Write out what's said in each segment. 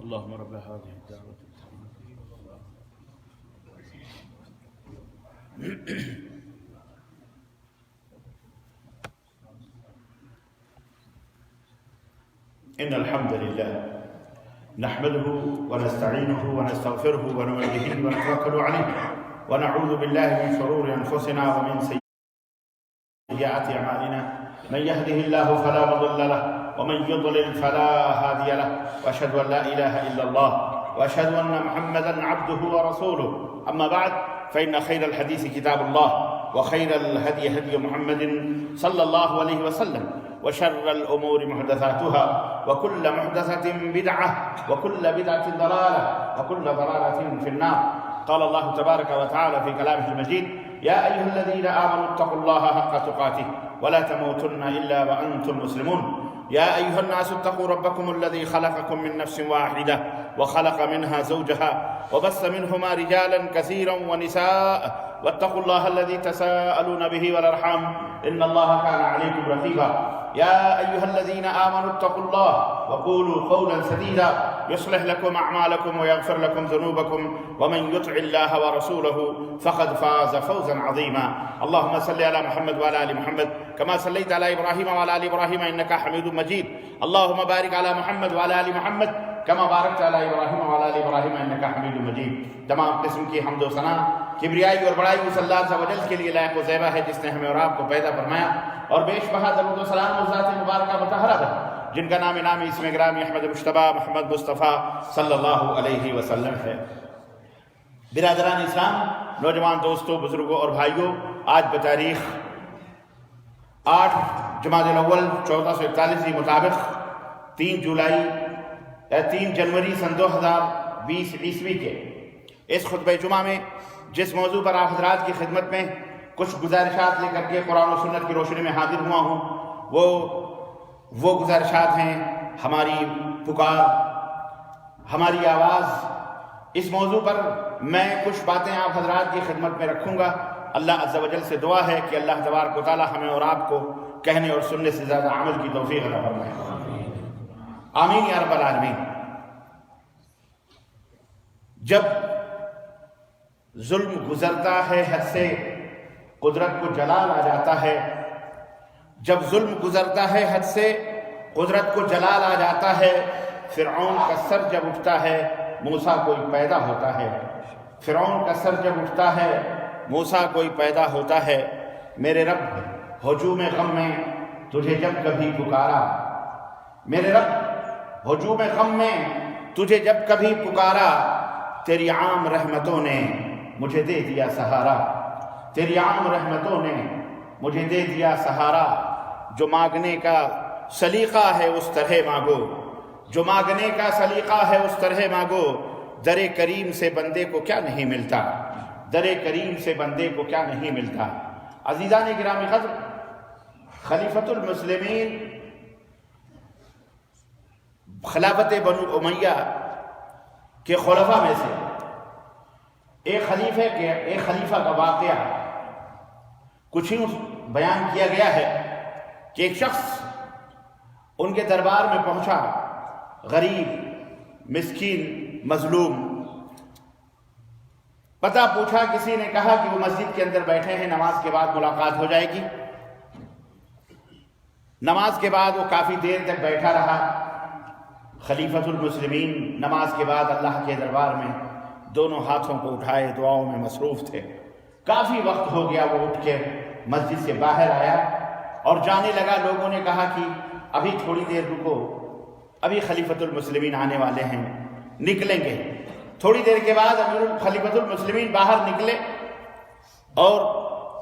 اللهم رب هذه الدعوة إن الحمد لله نحمده ونستعينه ونستغفره ونؤمن به ونتوكل عليه ونعوذ بالله من شرور أنفسنا ومن سيئات أعمالنا من يهده الله فلا مضل له ومن يضلل فلا هادي له وأشهد أن لا إله إلا الله وأشهد أن محمدا عبده ورسوله أما بعد فإن خير الحديث كتاب الله وخير الهدي هدي محمد صلى الله عليه وسلم وشر الأمور محدثاتها وكل محدثة بدعة وكل بدعة ضلالة وكل ضلالة في النار. قال الله تبارك وتعالى في كلامه المجيد: يا أيها الذين آمنوا اتقوا الله حق تقاته ولا تموتن إلا وأنتم مسلمون. يا أيها الناس اتقوا ربكم الذي خلقكم من نفس واحدة وخلق منها زوجها وبث منهما رجالا كثيرا ونساء واتقوا الله الذي تساءلون به والأرحام إن الله كان عليكم رقيبا. يا أيها الذين آمنوا اتقوا الله وقولوا قولا سديدا يصلح لكم أعمالكم ويغفر لكم ذنوبكم ومن يطع الله ورسوله فقد فاز فوزا عظيما. اللهم صل على محمد وعلى آل محمد كما صليت على إبراهيم وعلى آل إبراهيم إنك حميد مجيد. اللهم بارك على محمد وعلى آل محمد كما باركت على إبراهيم وعلى آل إبراهيم إنك حميد مجيد. تمام قسم کی حمد و ثنا کبریائی اور بڑائی اس اللہ عز و جل کے لیے لائق و زیبا ہے جس نے ہمیں اور آپ کو پیدا فرمایا اور بیش بہا درود و سلام و ذات مبارکہ مطہرہ ہے جن کا نام نامی اسم گرامی احمد مجتبی محمد مصطفیٰ صلی اللہ علیہ وسلم ہے. برادران اسلام، نوجوان دوستوں، بزرگوں اور بھائیوں، آج بتاریخ 8 جمادی الاول 1441 مطابق 3 جنوری سن 2020 عیسوی کے اس خطبہ جمعہ میں جس موضوع پر آپ حضرات کی خدمت میں کچھ گزارشات لے کر کے قرآن و سنت کی روشنی میں حاضر ہوا ہوں، وہ گزارشات ہیں ہماری پکار، ہماری آواز. اس موضوع پر میں کچھ باتیں آپ حضرات کی خدمت میں رکھوں گا. اللہ عز و جل سے دعا ہے کہ اللہ تبارک و تعالی ہمیں اور آپ کو کہنے اور سننے سے زیادہ عمل کی توفیق عطا فرمائے. آمین یا رب العالمین. جب ظلم گزرتا ہے حد سے قدرت کو جلال آ جاتا ہے. جب ظلم گزرتا ہے حد سے قدرت کو جلال آ جاتا ہے. فرعون کا سر جب اٹھتا ہے موسیٰ کوئی پیدا ہوتا ہے. فرعون کا سر جب اٹھتا ہے موسیٰ کوئی پیدا ہوتا ہے. میرے رب ہجوم غم میں تجھے جب کبھی پکارا، میرے رب ہجوم غم میں تجھے جب کبھی پکارا، تیری عام رحمتوں نے مجھے دے دیا سہارا. تیری عام رحمتوں نے مجھے دے دیا سہارا. جو مانگنے کا سلیقہ ہے اس طرح مانگو، جو مانگنے کا سلیقہ ہے اس طرح مانگو. در کریم سے بندے کو کیا نہیں ملتا، در کریم سے بندے کو کیا نہیں ملتا. عزیزان گرامی قدر، خلیفۃ المسلمین خلافت بنو امیہ کے خلفاء میں سے ایک خلیفہ کا واقعہ کچھ یوں بیان کیا گیا ہے کہ ایک شخص ان کے دربار میں پہنچا، غریب، مسکین، مظلوم. پتہ پوچھا، کسی نے کہا کہ وہ مسجد کے اندر بیٹھے ہیں، نماز کے بعد ملاقات ہو جائے گی. نماز کے بعد وہ کافی دیر تک بیٹھا رہا. خلیفۃ المسلمین نماز کے بعد اللہ کے دربار میں دونوں ہاتھوں کو اٹھائے دعاؤں میں مصروف تھے. کافی وقت ہو گیا، وہ اٹھ کے مسجد سے باہر آیا اور جانے لگا. لوگوں نے کہا کہ ابھی تھوڑی دیر رکو، ابھی خلیفۃ المسلمین آنے والے ہیں، نکلیں گے. تھوڑی دیر کے بعد خلیفۃ المسلمین باہر نکلے اور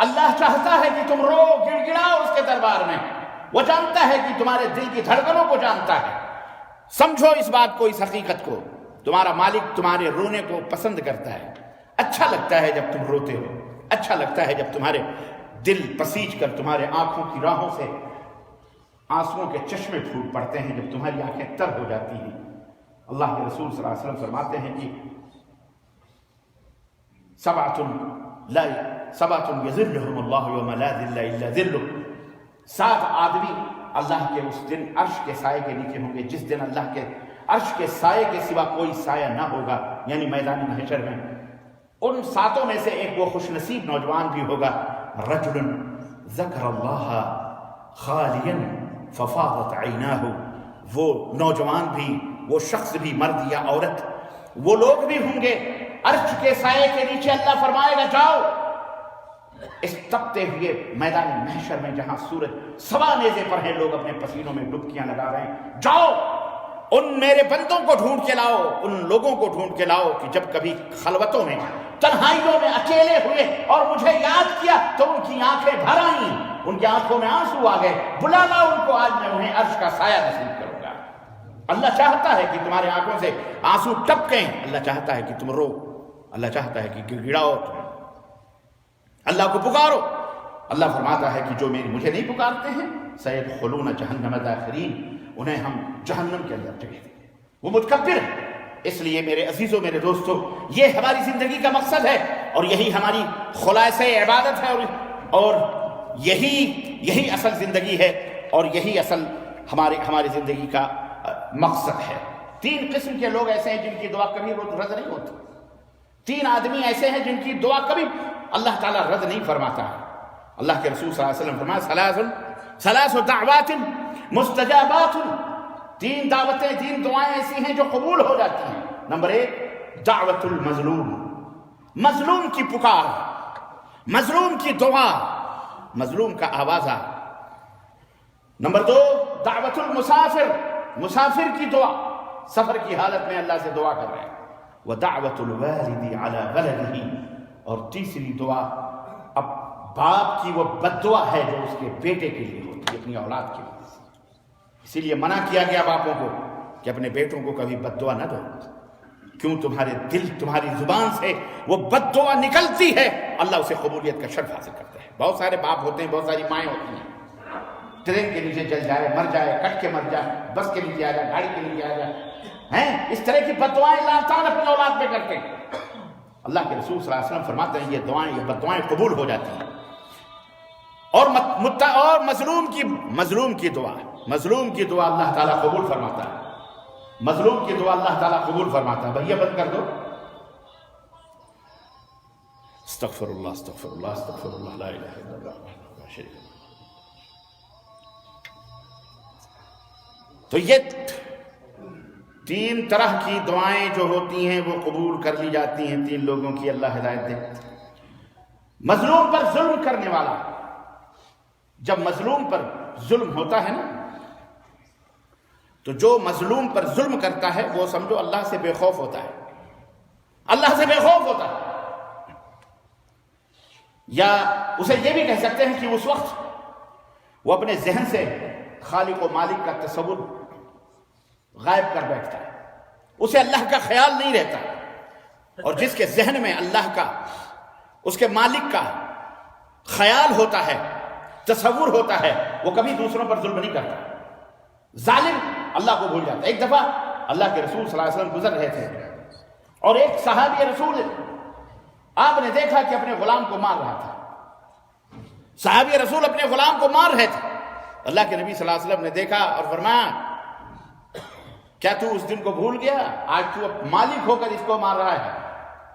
اللہ چاہتا ہے کہ تم رو گڑ گڑاؤ اس کے دربار میں. وہ جانتا ہے کہ تمہارے دل کی دھڑکنوں کو جانتا ہے. سمجھو اس بات کو, اس حقیقت کو, تمہارا مالک تمہارے رونے کو پسند کرتا ہے. اچھا لگتا ہے جب تم روتے ہو, اچھا لگتا ہے جب تمہارے دل پسیج کر تمہارے آنکھوں کی راہوں سے آنسوؤں کے چشمے پھوٹ پڑتے ہیں, جب تمہاری آنکھیں تر ہو جاتی ہیں. اللہ کے رسول صلی اللہ علیہ وسلم فرماتے ہیں کہ سبعۃ یظلھم اللہ یوم لا ظل الا ظلہ. 7 آدمی اللہ کے اس دن عرش کے سائے کے نیچے ہوں گے جس دن اللہ کے عرش کے سائے کے سوا کوئی سایہ نہ ہوگا, یعنی میدان محشر میں. ان 7 میں سے ایک وہ خوش نصیب نوجوان بھی ہوگا, رجل ذکر اللہ خالیا ففاضت عیناہ. وہ نوجوان بھی, وہ شخص بھی, مرد یا عورت, وہ لوگ بھی ہوں گے عرش کے سائے کے نیچے. اللہ فرمائے گا جاؤ اس تپتے ہوئے میدان محشر میں جہاں سورج سوا نیزے پر ہے, لوگ اپنے پسینوں میں ڈبکیاں لگا رہے ہیں, جاؤ ان میرے بندوں کو ڈھونڈ کے لاؤ, ان لوگوں کو ڈھونڈ کے لاؤ کہ جب کبھی خلوتوں میں, تنہائیوں میں اکیلے ہوئے اور مجھے یاد کیا تو ان کی آنکھیں بھر آئیں, ان کی آنکھوں میں آنسو آ گئے. بلا لاؤ ان کو, آج میں انہیں عرش کا سایہ نصیب کروں گا. اللہ چاہتا ہے کہ تمہارے آنکھوں سے آنسو ٹپکیں, اللہ چاہتا ہے کہ تم رو, اللہ چاہتا ہے کہ گڑ گڑاؤ, اللہ کو پکارو. اللہ فرماتا ہے کہ جو مجھے نہیں پکارتے ہیں سیدخلون جہنم داخرین, انہیں ہم جہنم کے اندر جگہ دیں گے. وہ متکبر ہے. اس لیے میرے عزیزوں, میرے دوستوں, یہ ہماری زندگی کا مقصد ہے اور یہی ہماری خلاصہ عبادت ہے, اور یہی اصل زندگی ہے اور یہی اصل ہماری زندگی کا مقصد ہے. 3 قسم کے لوگ ایسے ہیں جن کی دعا کبھی رد نہیں ہوتی. 3 آدمی ایسے ہیں جن کی دعا کبھی اللہ تعالیٰ رد نہیں فرماتا ہے. اللہ کے رسول صلی اللہ علیہ وسلم فرمایا ثلاث دعوات مستجابات. 3 دعوتیں, 3 دعائیں ایسی ہیں جو قبول ہو جاتی ہیں. نمبر 1 دعوت المظلوم, مظلوم کی پکار, مظلوم کی دعا, مظلوم کا آوازہ. نمبر 2 دعوت المسافر, مسافر کی دعا, سفر کی حالت میں اللہ سے دعا کر رہے ہیں. وَدَعْوَةُ الْوَالِدِ عَلَى وَلَدِهِ, اور تیسری دعا اب باپ کی وہ بد دعا ہے جو اس کے بیٹے کے لیے ہوتی ہے, اپنی اولاد کے لیے. اسی لیے منع کیا گیا باپوں کو کہ اپنے بیٹوں کو کبھی بد دعا نہ دو. کیوں؟ تمہارے دل, تمہاری زبان سے وہ بد دعا نکلتی ہے, اللہ اسے قبولیت کا شرف حاصل کرتا ہے. بہت سارے باپ ہوتے ہیں, بہت ساری مائیں ہوتی ہیں, ٹرین کے نیچے جل جائے, مر جائے, کٹ کے مر جائے, بس کے نیچے آ جائے, گاڑی کے نیچے آ جائے, ہیں اس طرح کی بد دعائیں اللہ تعالیٰ اپنی اولاد پہ کرتے ہیں. اللہ کے رسول صلی اللہ علیہ وسلم فرماتے ہیں یہ دعائیں, یہ بد دعائیں قبول ہو جاتی ہیں. اور مظلوم کی دعا, مظلوم کی دعا اللہ تعالیٰ قبول فرماتا ہے. مظلوم کی دعا اللہ تعالیٰ قبول فرماتا ہے. بھیا بند کر دو. استغفر اللہ استغفر اللہ استغفر اللہ لا الہ الا اللہ لا شریک له. تو یہ 3 طرح کی دعائیں جو ہوتی ہیں وہ قبول کر لی جاتی ہیں. 3 لوگوں کی اللہ ہدایت دے. مظلوم پر ظلم کرنے والا, جب مظلوم پر ظلم ہوتا ہے نا, تو جو مظلوم پر ظلم کرتا ہے وہ سمجھو اللہ سے بے خوف ہوتا ہے, اللہ سے بے خوف ہوتا ہے. یا اسے یہ بھی کہہ سکتے ہیں کہ اس وقت وہ اپنے ذہن سے خالق و مالک کا تصور غائب کر بیٹھتا ہے, اسے اللہ کا خیال نہیں رہتا. اور جس کے ذہن میں اللہ کا, اس کے مالک کا خیال ہوتا ہے, تصور ہوتا ہے, وہ کبھی دوسروں پر ظلم نہیں کرتا. ظالم اللہ کو بھول جاتا ہے. ایک دفعہ اللہ کے رسول صلی اللہ علیہ وسلم گزر رہے تھے اور ایک صحابی رسول, آپ نے دیکھا کہ اپنے غلام کو مار رہا تھا. صحابی رسول اپنے غلام کو مار رہے تھے. اللہ کے نبی صلی اللہ علیہ وسلم نے دیکھا اور فرمایا کیا تو اس دن کو بھول گیا؟ آج تو مالک ہو کر اس کو مار رہا ہے.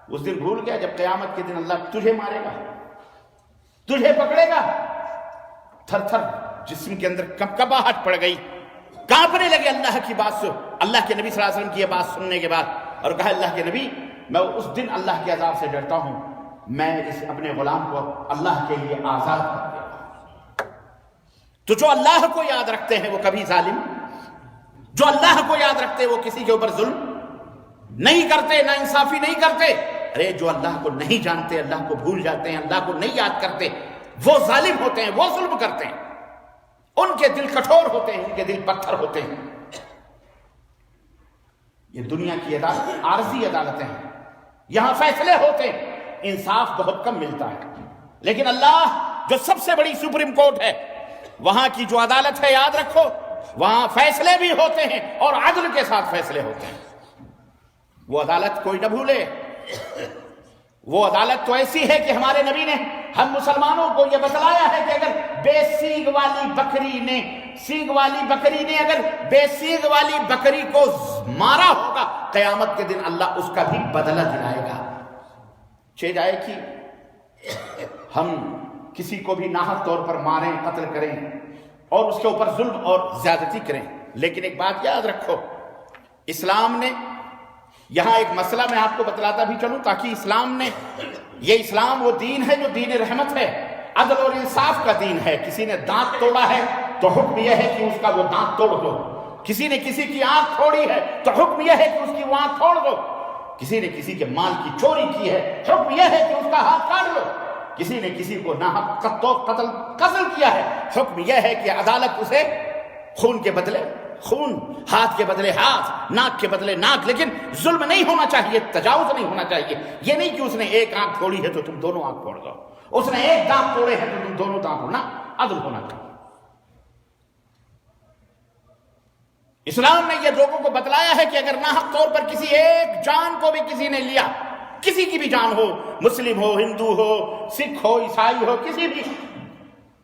اس دن بھول گیا جب قیامت کے دن اللہ تجھے مارے گا, تجھے پکڑے گا. تھر تھر جسم کے اندر کپکپاہٹ پڑ گئی, کانپنے لگے اللہ کی بات سے, اللہ کے نبی صلی اللہ علیہ وسلم کی یہ بات سننے کے بعد, اور کہا اللہ کے نبی میں اس دن اللہ کے عذاب سے ڈرتا ہوں, میں اس اپنے غلام کو اللہ کے لیے آزاد کر دیا. تو جو اللہ کو یاد رکھتے ہیں وہ کبھی ظالم, جو اللہ کو یاد رکھتے ہیں وہ کسی کے اوپر ظلم نہیں کرتے, نا انصافی نہیں کرتے. ارے جو اللہ کو نہیں جانتے, اللہ کو بھول جاتے ہیں, اللہ کو نہیں یاد کرتے, وہ ظالم ہوتے ہیں، وہ ظلم کرتے ہیں، ان کے دل کٹھور ہوتے ہیں، ان کے دل پتھر ہوتے ہیں۔ یہ دنیا کی عدالت عارضی عدالتیں ہیں، یہاں فیصلے ہوتے ہیں، انصاف بہت کم ملتا ہے۔ لیکن اللہ جو سب سے بڑی سپریم کورٹ ہے، وہاں کی جو عدالت ہے، یاد رکھو، وہاں فیصلے بھی ہوتے ہیں اور عدل کے ساتھ فیصلے ہوتے ہیں۔ وہ عدالت کوئی نہ بھولے، وہ عدالت تو ایسی ہے کہ ہمارے نبی نے ہم مسلمانوں کو یہ بتلایا ہے کہ اگر بے سینگ والی بکری نے اگر بے سینگ والی بکری کو مارا ہوگا، قیامت کے دن اللہ اس کا بھی بدلہ دلائے گا۔ چہ جائے کہ ہم کسی کو بھی ناحق طور پر ماریں، قتل کریں اور اس کے اوپر ظلم اور زیادتی کریں، لیکن ایک بات یاد رکھو، اسلام نے یہاں ایک مسئلہ میں آپ کو بتلاتا بھی چلوں تاکہ اسلام وہ دین ہے جو دین رحمت ہے، عدل اور انصاف کا دین ہے۔ کسی نے دانت توڑا ہے تو حکم یہ ہے کہ اس کا وہ دانت توڑ دو، کسی نے کسی کی آنکھ پھوڑی ہے تو حکم یہ ہے کہ اس کی وہ آنکھ پھوڑ دو، کسی نے کسی کے مال کی چوری کی ہے حکم یہ ہے کہ اس کا ہاتھ کاٹ دو، کسی نے کسی کو ناحق قتل کیا ہے حکم یہ ہے کہ عدالت اسے خون کے بدلے خون، ہاتھ کے بدلے ہاتھ، ناک کے بدلے ناک، لیکن ظلم نہیں ہونا چاہیے، تجاوز نہیں ہونا چاہیے۔ یہ نہیں کہ اس نے ایک آنکھ پھوڑی ہے تو تم دونوں آنکھ پھوڑ دو، اس نے ایک دانت توڑے ہیں تو تم دونوں دانت پھوڑنا، عدل ہونا چاہیے۔ اسلام نے یہ لوگوں کو بتلایا ہے کہ اگر ناحق طور پر کسی ایک جان کو بھی کسی نے لیا، کسی کی بھی جان ہو، مسلم ہو، ہندو ہو، سکھ ہو، عیسائی ہو، کسی بھی،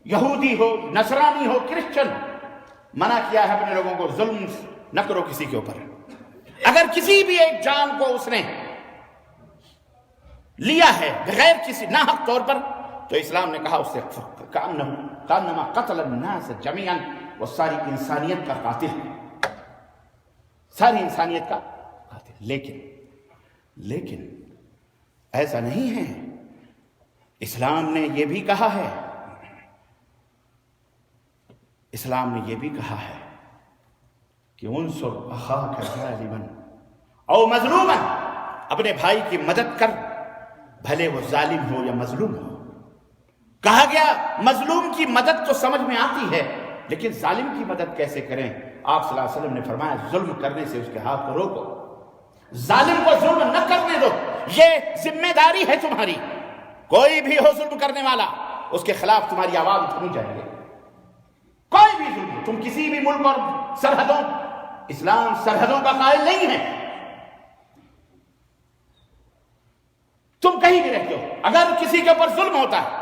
یہودی ہو، نصرانی ہو، کرسچن، منع کیا ہے اپنے لوگوں کو ظلم نہ کرو کسی کے اوپر۔ اگر کسی بھی ایک جان کو اس نے لیا ہے بغیر کسی ناحق طور پر، تو اسلام نے کہا اس سے کانما قتل الناس جميعا، وہ ساری انسانیت کا قاتل ہے، ساری انسانیت کا قاتل۔ لیکن ایسا نہیں ہے، اسلام نے یہ بھی کہا ہے، اسلام نے یہ بھی کہا ہے کہ انصر اخاک ظالما او مظلوما، اپنے بھائی کی مدد کر، بھلے وہ ظالم ہو یا مظلوم ہو۔ کہا گیا مظلوم کی مدد تو سمجھ میں آتی ہے، لیکن ظالم کی مدد کیسے کریں؟ آپ صلی اللہ علیہ وسلم نے فرمایا ظلم کرنے سے اس کے ہاتھ کو روکو، ظالم کو ظلم نہ کرنے دو، یہ ذمہ داری ہے تمہاری۔ کوئی بھی ہو ظلم کرنے والا، اس کے خلاف تمہاری آواز اٹھنی چاہیے۔ کوئی بھی ظلم، تم کسی بھی ملک اور سرحدوں، اسلام سرحدوں کا قائل نہیں ہے، تم کہیں بھی رہتے ہو، اگر کسی کے اوپر ظلم ہوتا ہے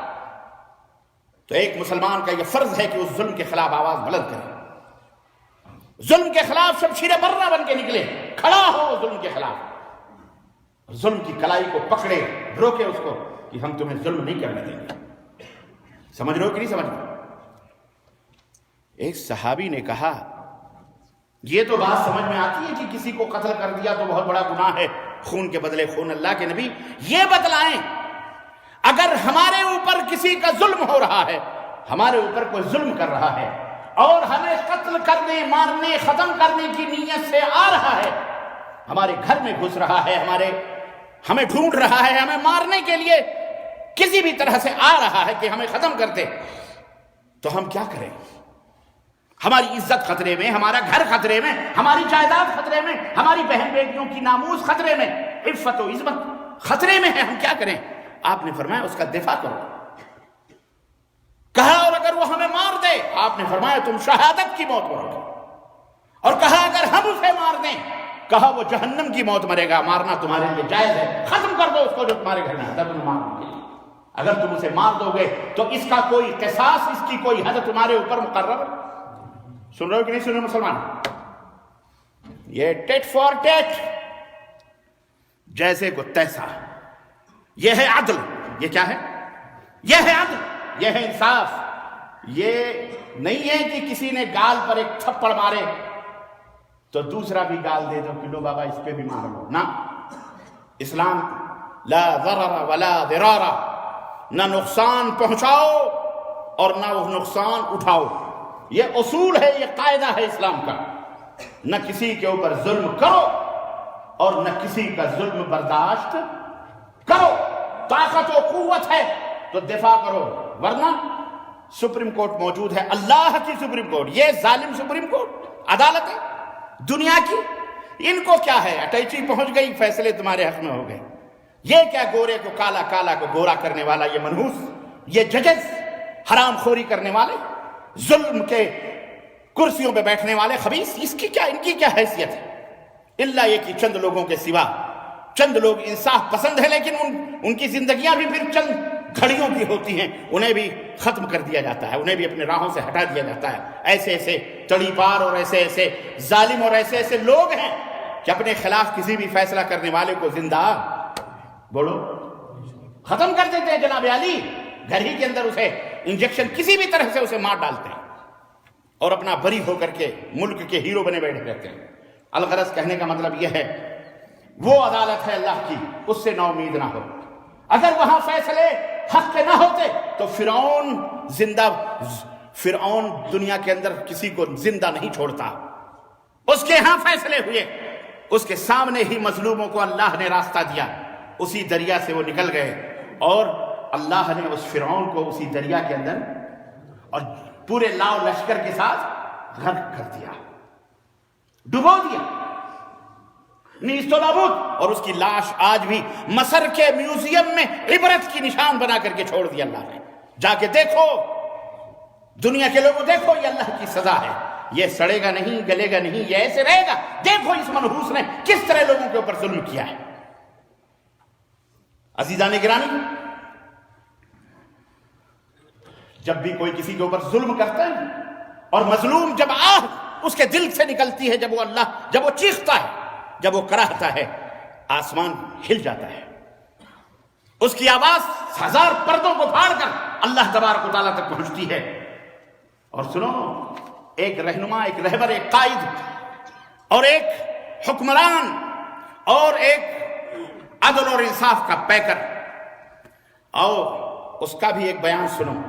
تو ایک مسلمان کا یہ فرض ہے کہ اس ظلم کے خلاف آواز بلند کرے، ظلم کے خلاف شمشیر برہ بن کے نکلے، کھڑا ہو ظلم کے خلاف، ظلم کی کلائی کو پکڑے، روکے اس کو کہ ہم تمہیں ظلم نہیں کرنے دیں گے۔ سمجھ رہے ہو کہ نہیں سمجھ رہے؟ ایک صحابی نے کہا یہ تو بات سمجھ میں آتی ہے کہ کسی کو قتل کر دیا تو بہت بڑا گناہ ہے، خون کے بدلے خون۔ اللہ کے نبی یہ بتلائیں، اگر ہمارے اوپر کسی کا ظلم ہو رہا ہے، ہمارے اوپر کوئی ظلم کر رہا ہے اور ہمیں قتل کرنے، مارنے، ختم کرنے کی نیت سے آ رہا ہے، ہمارے گھر میں گھس رہا ہے، ہمیں ڈھونڈ رہا ہے، ہمیں مارنے کے لیے کسی بھی طرح سے آ رہا ہے کہ ہمیں ختم کر دے، تو ہم کیا کریں؟ ہماری عزت خطرے میں، ہمارا گھر خطرے میں، ہماری جائیداد خطرے میں، ہماری بہن بیٹیوں کی ناموس خطرے میں، عفت و عظمت خطرے میں ہے، ہم کیا کریں؟ آپ نے فرمایا اس کا دفاع کرو۔ کہا اور اگر وہ ہمیں مار دے، آپ نے فرمایا تم شہادت کی موت مرو، اور کہا اگر ہم اسے مار دیں، کہا وہ جہنم کی موت مرے گا، مارنا تمہارے لیے جائز ہے، ختم کر دو اس کو جو تمہارے گھر میں ہے تمہیں مارنے کے لیے۔ اگر تم اسے مار دو گے تو اس کا کوئی قصاص، اس کی کوئی حد تمہارے اوپر مقرر۔ سن رہے ہو کہ نہیں سن رہے مسلمان؟ یہ ٹیٹ فار ٹیٹ، جیسے کو تیسا، یہ ہے عدل۔ یہ کیا ہے؟ یہ ہے عدل، یہ ہے انصاف۔ یہ نہیں ہے کہ کسی نے گال پر ایک تھپڑ مارے تو دوسرا بھی گال دے دو کہ لو بابا اس پہ بھی مار لو، نہ۔ اسلام لا ضرر ولا ضرار، نہ نقصان پہنچاؤ اور نہ وہ نقصان اٹھاؤ، یہ اصول ہے، یہ قاعدہ ہے اسلام کا۔ نہ کسی کے اوپر ظلم کرو اور نہ کسی کا ظلم برداشت کرو۔ طاقت و قوت ہے تو دفاع کرو، ورنہ سپریم کورٹ موجود ہے، اللہ کی سپریم کورٹ، یہ ظالم سپریم کورٹ عدالت ہے دنیا کی، ان کو کیا ہے، اٹیچی پہنچ گئی، فیصلے تمہارے حق میں ہو گئے۔ یہ کیا گورے کو کالا، کالا کو گورا کرنے والا یہ منحوس، یہ ججز حرام خوری کرنے والے، ظلم کے کرسیوں پہ بیٹھنے والے خبیث، ان کی کیا حیثیت ہے؟ اللہ یہ کہ چند لوگوں کے سوا چند لوگ انصاف پسند ہیں، لیکن ان کی زندگیاں بھی پھر چند گھڑیوں کی ہوتی ہیں، انہیں بھی ختم کر دیا جاتا ہے، انہیں بھی اپنے راہوں سے ہٹا دیا جاتا ہے۔ ایسے ایسے تڑی پار اور ایسے ایسے ظالم اور ایسے ایسے لوگ ہیں کہ اپنے خلاف کسی بھی فیصلہ کرنے والے کو زندہ بولو ختم کر دیتے ہیں۔ جناب علی گھر ہی کے اندر اسے انجیکشن کسی بھی طرح سے اسے مار ڈالتے ہیں اور اپنا بری ہو کر کے ملک کے ہیرو بنے بیٹھے رہتے ہیں۔ الغرض کہنے کا مطلب یہ ہے وہ عدالت ہے اللہ کی، اس سے نا امید نہ ہو۔ اگر وہاں فیصلے حق کے نہ ہوتے تو فرعون دنیا کے اندر کسی کو زندہ نہیں چھوڑتا، اس کے ہاں فیصلے ہوئے، اس کے سامنے ہی مظلوموں کو اللہ نے راستہ دیا، اسی دریا سے وہ نکل گئے اور اللہ نے اس فرعون کو اسی دریا کے اندر اور پورے لاؤ لشکر کے ساتھ غرق کر دیا، ڈبو دیا، نیست و نابود، اور اس کی لاش آج بھی مصر کے میوزیم میں عبرت کی نشان بنا کر کے چھوڑ دیا اللہ نے۔ جا کے دیکھو، دنیا کے لوگوں دیکھو، یہ اللہ کی سزا ہے، یہ سڑے گا نہیں، گلے گا نہیں، یہ ایسے رہے گا۔ دیکھو اس منحوس نے کس طرح لوگوں کے اوپر ظلم کیا ہے۔ عزیزان گرامی، جب بھی کوئی کسی کے اوپر ظلم کرتا ہے اور مظلوم جب اس کے دل سے نکلتی ہے، جب وہ چیختا ہے، جب وہ کراہتا ہے، آسمان ہل جاتا ہے، اس کی آواز ہزار پردوں کو پھاڑ کر اللہ تبارک و تعالیٰ تک پہنچتی ہے۔ اور سنو، ایک رہنما، ایک رہبر، ایک قائد اور ایک حکمران اور ایک عدل اور انصاف کا پیکر، اور اس کا بھی ایک بیان سنو۔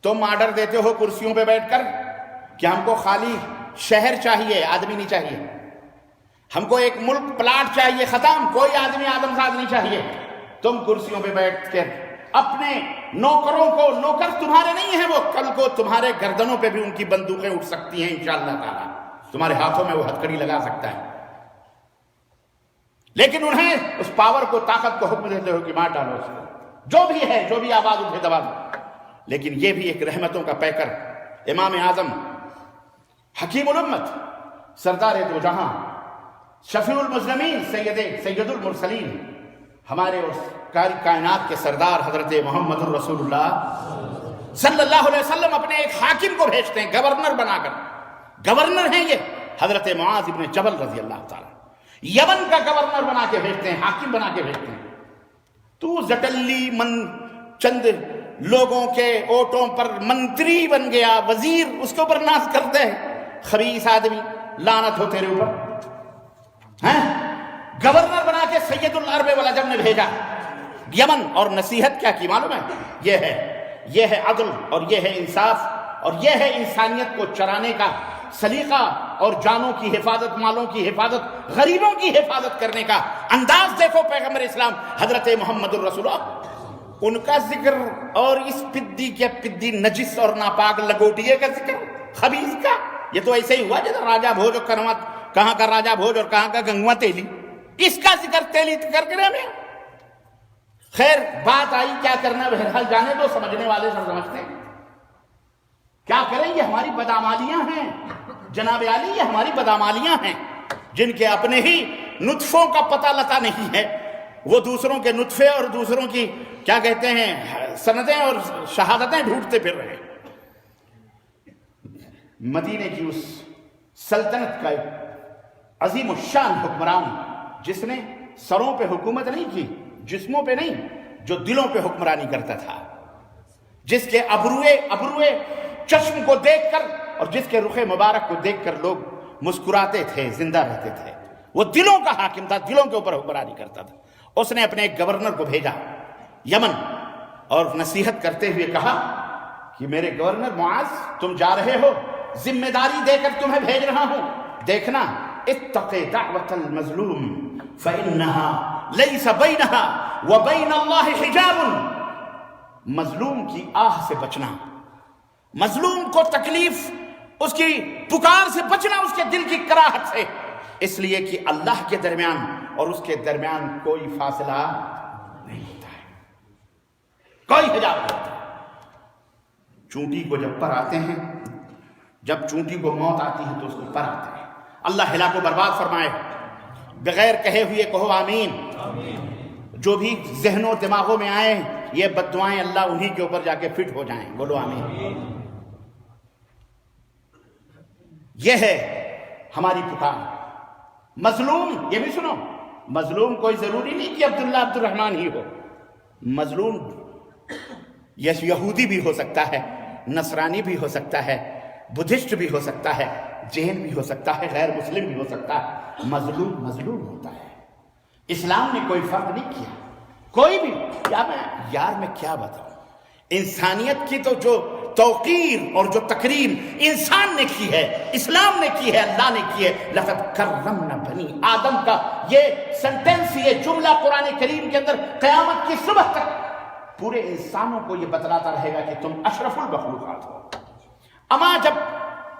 تم آرڈر دیتے ہو کرسیوں پہ بیٹھ کر کہ ہم کو خالی شہر چاہیے، آدمی نہیں چاہیے، ہم کو ایک ملک پلاٹ چاہیے، ختم، کوئی آدمی آدمزاد نہیں چاہیے۔ تم کرسیوں پہ بیٹھ کر اپنے نوکروں کو، نوکر تمہارے نہیں ہیں وہ، کل کو تمہارے گردنوں پہ بھی ان کی بندوقیں اٹھ سکتی ہیں انشاءاللہ تعالی، تمہارے ہاتھوں میں وہ ہتھکڑی لگا سکتا ہے، لیکن انہیں اس پاور کو، طاقت کو حکم دیتے ہو کہ مار ڈالو اس کو، جو بھی ہے، جو بھی آواز اٹھے دبا دو۔ لیکن یہ بھی ایک رحمتوں کا پیکر، امام اعظم، حکیم الامت، سردار دو جہاں، شفیع المذنبین، سید المرسلین، ہمارے اور کائنات کے سردار حضرت محمد الرسول اللہ صلی اللہ علیہ وسلم اپنے ایک حاکم کو بھیجتے ہیں گورنر بنا کر۔ گورنر ہیں یہ حضرت معاذ ابن جبل رضی اللہ تعالیٰ، یمن کا گورنر بنا کے بھیجتے ہیں، حاکم بنا کے بھیجتے ہیں۔ تو زٹلی چند لوگوں کے اوٹوں پر منتری بن گیا، وزیر، اس کے اوپر ناز کرتے ہیں، خبیث آدمی، لعنت ہو تیرے اوپر۔ گورنر بنا کے سید العرب والعجم نے بھیجا یمن، اور نصیحت کیا کی معلوم ہے؟ یہ ہے عدل، اور یہ ہے انصاف، اور یہ ہے انسانیت کو چرانے کا سلیقہ، اور جانوں کی حفاظت، مالوں کی حفاظت، غریبوں کی حفاظت کرنے کا انداز دیکھو پیغمبر اسلام حضرت محمد الرسول اللہ، ان کا ذکر، اور اس پدی کے پدی نجس اور ناپاک لگوٹیے کا ذکر، خبیث کا۔ یہ تو ایسے ہی ہوا جیسے راجہ بھوج اور کہاں کا راجہ بھوج اور کہاں کا گنگوا تیلی، اس کا ذکر تیلی کر کے ہمیں۔ خیر، بات آئی کیا کرنا، بہرحال جانے دو، سمجھنے والے سب سمجھتے ہیں۔ کیا کریں، یہ ہماری بدعمالیاں ہیں جناب علی، یہ ہماری بدعمالیاں ہیں، جن کے اپنے ہی نطفوں کا پتہ لتا نہیں ہے، وہ دوسروں کے نطفے اور دوسروں کی کیا کہتے ہیں سندیں اور شہادتیں ڈھونڈتے پھر رہے۔ مدینے کی اس سلطنت کا ایک عظیم الشان حکمران، جس نے سروں پہ حکومت نہیں کی، جسموں پہ نہیں، جو دلوں پہ حکمرانی کرتا تھا، جس کے ابروئے چشم کو دیکھ کر اور جس کے رخ مبارک کو دیکھ کر لوگ مسکراتے تھے، زندہ رہتے تھے، وہ دلوں کا حاکم تھا، دلوں کے اوپر حکمرانی کرتا تھا۔ اس نے اپنے ایک گورنر کو بھیجا یمن، اور نصیحت کرتے ہوئے کہا کہ میرے گورنر معاذ، تم جا رہے ہو، ذمہ داری دے کر تمہیں بھیج رہا ہوں، دیکھنا، اتق دعوت المظلوم فإنها ليس بينها وبين الله حجاب، مظلوم کی آہ سے بچنا، مظلوم کو تکلیف، اس کی پکار سے بچنا، اس کے دل کی کراہٹ سے، اس لیے کہ اللہ کے درمیان اور اس کے درمیان کوئی فاصلہ نہیں ہوتا ہے، کوئی حجاب نہیں ہوتا۔ چونٹی کو جب پر آتے ہیں، جب چونٹی کو موت آتی ہے تو اس کو پر آتے ہیں۔ اللہ ہلاک و برباد فرمائے، بغیر کہے ہوئے کہو آمین۔ جو بھی ذہن و دماغوں میں آئے یہ بد دعائیں اللہ انہی کے اوپر جا کے فٹ ہو جائیں، بولو آمین۔ یہ ہے ہماری پکار۔ مظلوم، یہ بھی سنو، مظلوم کوئی ضروری نہیں کہ عبداللہ عبد الرحمن ہی ہو، مظلوم یہودی بھی ہو سکتا ہے، نصرانی بھی ہو سکتا ہے، بدھسٹ بھی ہو سکتا ہے، جین بھی ہو سکتا ہے، غیر مسلم بھی ہو سکتا ہے، مظلوم مظلوم ہوتا ہے۔ اسلام نے کوئی فرق نہیں کیا، کوئی بھی۔ یار میں کیا بتاؤں، انسانیت کی تو جو توقیر اور جو تکریم انسان نے کی ہے، اسلام نے کی ہے، اللہ نے کی ہے۔ لقد کرمنا بنی آدم کا یہ سنٹینس، یہ جملہ قرآن کریم کے اندر قیامت کی صبح تک پورے انسانوں کو یہ بتلاتا رہے گا کہ تم اشرف المخلوقات ہو۔ اما جب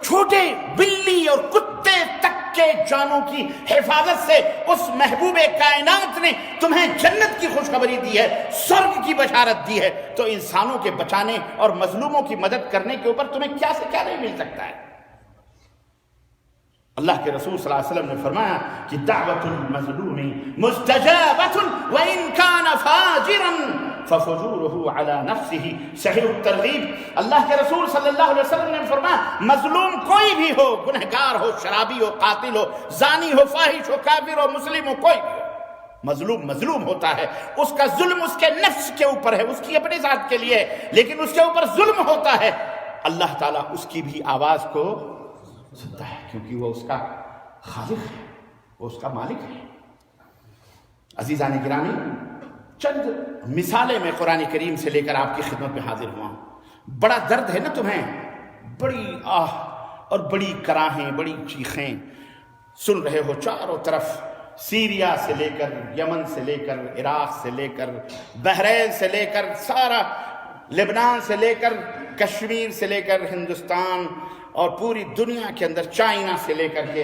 چھوٹے بلی اور کتے تک کے جانوں کی حفاظت سے اس محبوب کائنات نے تمہیں جنت کی خوشخبری دی ہے، سرگ کی بشارت دی ہے، تو انسانوں کے بچانے اور مظلوموں کی مدد کرنے کے اوپر تمہیں کیا سے کیا نہیں مل سکتا ہے۔ اللہ کے رسول صلی اللہ علیہ وسلم نے فرمایا کہ دعوت المظلوم مستجابۃ وان کان فاجرا ففجورہ علی نفسہ۔ صحیح الترغیب، اللہ کے رسول صلی اللہ علیہ وسلم نے فرمایا مظلوم کوئی بھی ہو، گنہگار ہو، شرابی ہو، قاتل ہو، زانی ہو، فاحش ہو، کافر ہو، مسلم ہو، کوئی بھی ہو، مظلوم مظلوم ہوتا ہے۔ اس کا ظلم اس کے نفس کے اوپر ہے، اس کی اپنے ذات کے لیے ہے، لیکن اس کے اوپر ظلم ہوتا ہے، اللہ تعالیٰ اس کی بھی آواز کو سنتا ہے، کیونکہ وہ اس کا خالق ہے، وہ اس کا مالک ہے۔ عزیزان گرامی، چند مثالیں میں قرآن کریم سے لے کر آپ کی خدمت میں حاضر ہوا ہوں۔ بڑا درد ہے نا تمہیں، بڑی آہ اور بڑی کراہیں، بڑی چیخیں سن رہے ہو چاروں طرف، سیریا سے لے کر، یمن سے لے کر، عراق سے لے کر، بحرین سے لے کر، سارا لبنان سے لے کر، کشمیر سے لے کر ہندوستان اور پوری دنیا کے اندر، چائنا سے لے کر کے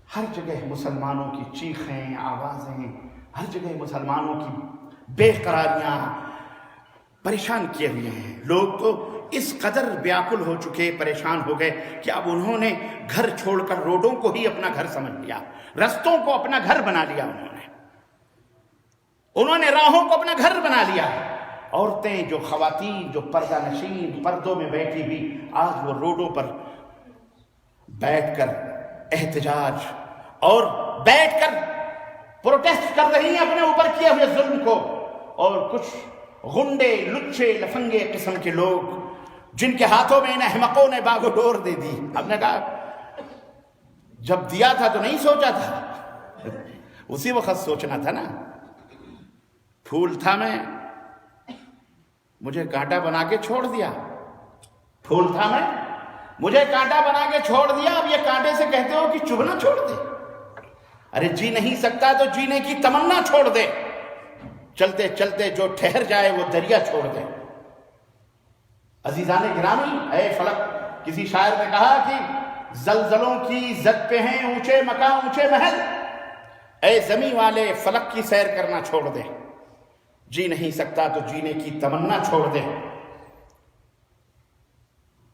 ہر جگہ مسلمانوں کی چیخیں، آوازیں، ہر جگہ مسلمانوں کی بے قراریاں پریشان کیے ہوئے ہیں۔ لوگ تو اس قدر بیاکل ہو چکے، پریشان ہو گئے کہ اب انہوں نے گھر چھوڑ کر روڈوں کو ہی اپنا گھر سمجھ لیا، رستوں کو اپنا گھر بنا لیا، انہوں نے راہوں کو اپنا گھر بنا لیا۔ عورتیں، جو خواتین جو پردہ نشین پردوں میں بیٹھی ہوئی، آج وہ روڈوں پر بیٹھ کر احتجاج اور بیٹھ کر پروٹیسٹ کر رہی ہیں اپنے اوپر کیے ہوئے ظلم کو۔ اور کچھ غنڈے، لچے، لفنگے قسم کے لوگ جن کے ہاتھوں میں ان احمقوں نے باغ و ڈور دے دی، ہم نے کہا جب دیا تھا تو نہیں سوچا تھا، اسی وقت سوچنا تھا نا۔ پھول تھا میں، مجھے کانٹا بنا کے چھوڑ دیا، پھول تھا میں، مجھے کانٹا بنا کے چھوڑ دیا، اب یہ کانٹے سے کہتے ہو کہ چبھنا چھوڑ دے۔ ارے جی نہیں سکتا تو جینے کی تمنا چھوڑ دے، چلتے چلتے جو ٹھہر جائے وہ دریا چھوڑ دے۔ عزیزان گرامی، اے فلک، کسی شاعر نے کہا کہ زلزلوں کی زد پہ ہیں اونچے مکان اونچے محل، اے زمین والے فلک کی سیر کرنا چھوڑ دے، جی نہیں سکتا تو جینے کی تمنا چھوڑ دے،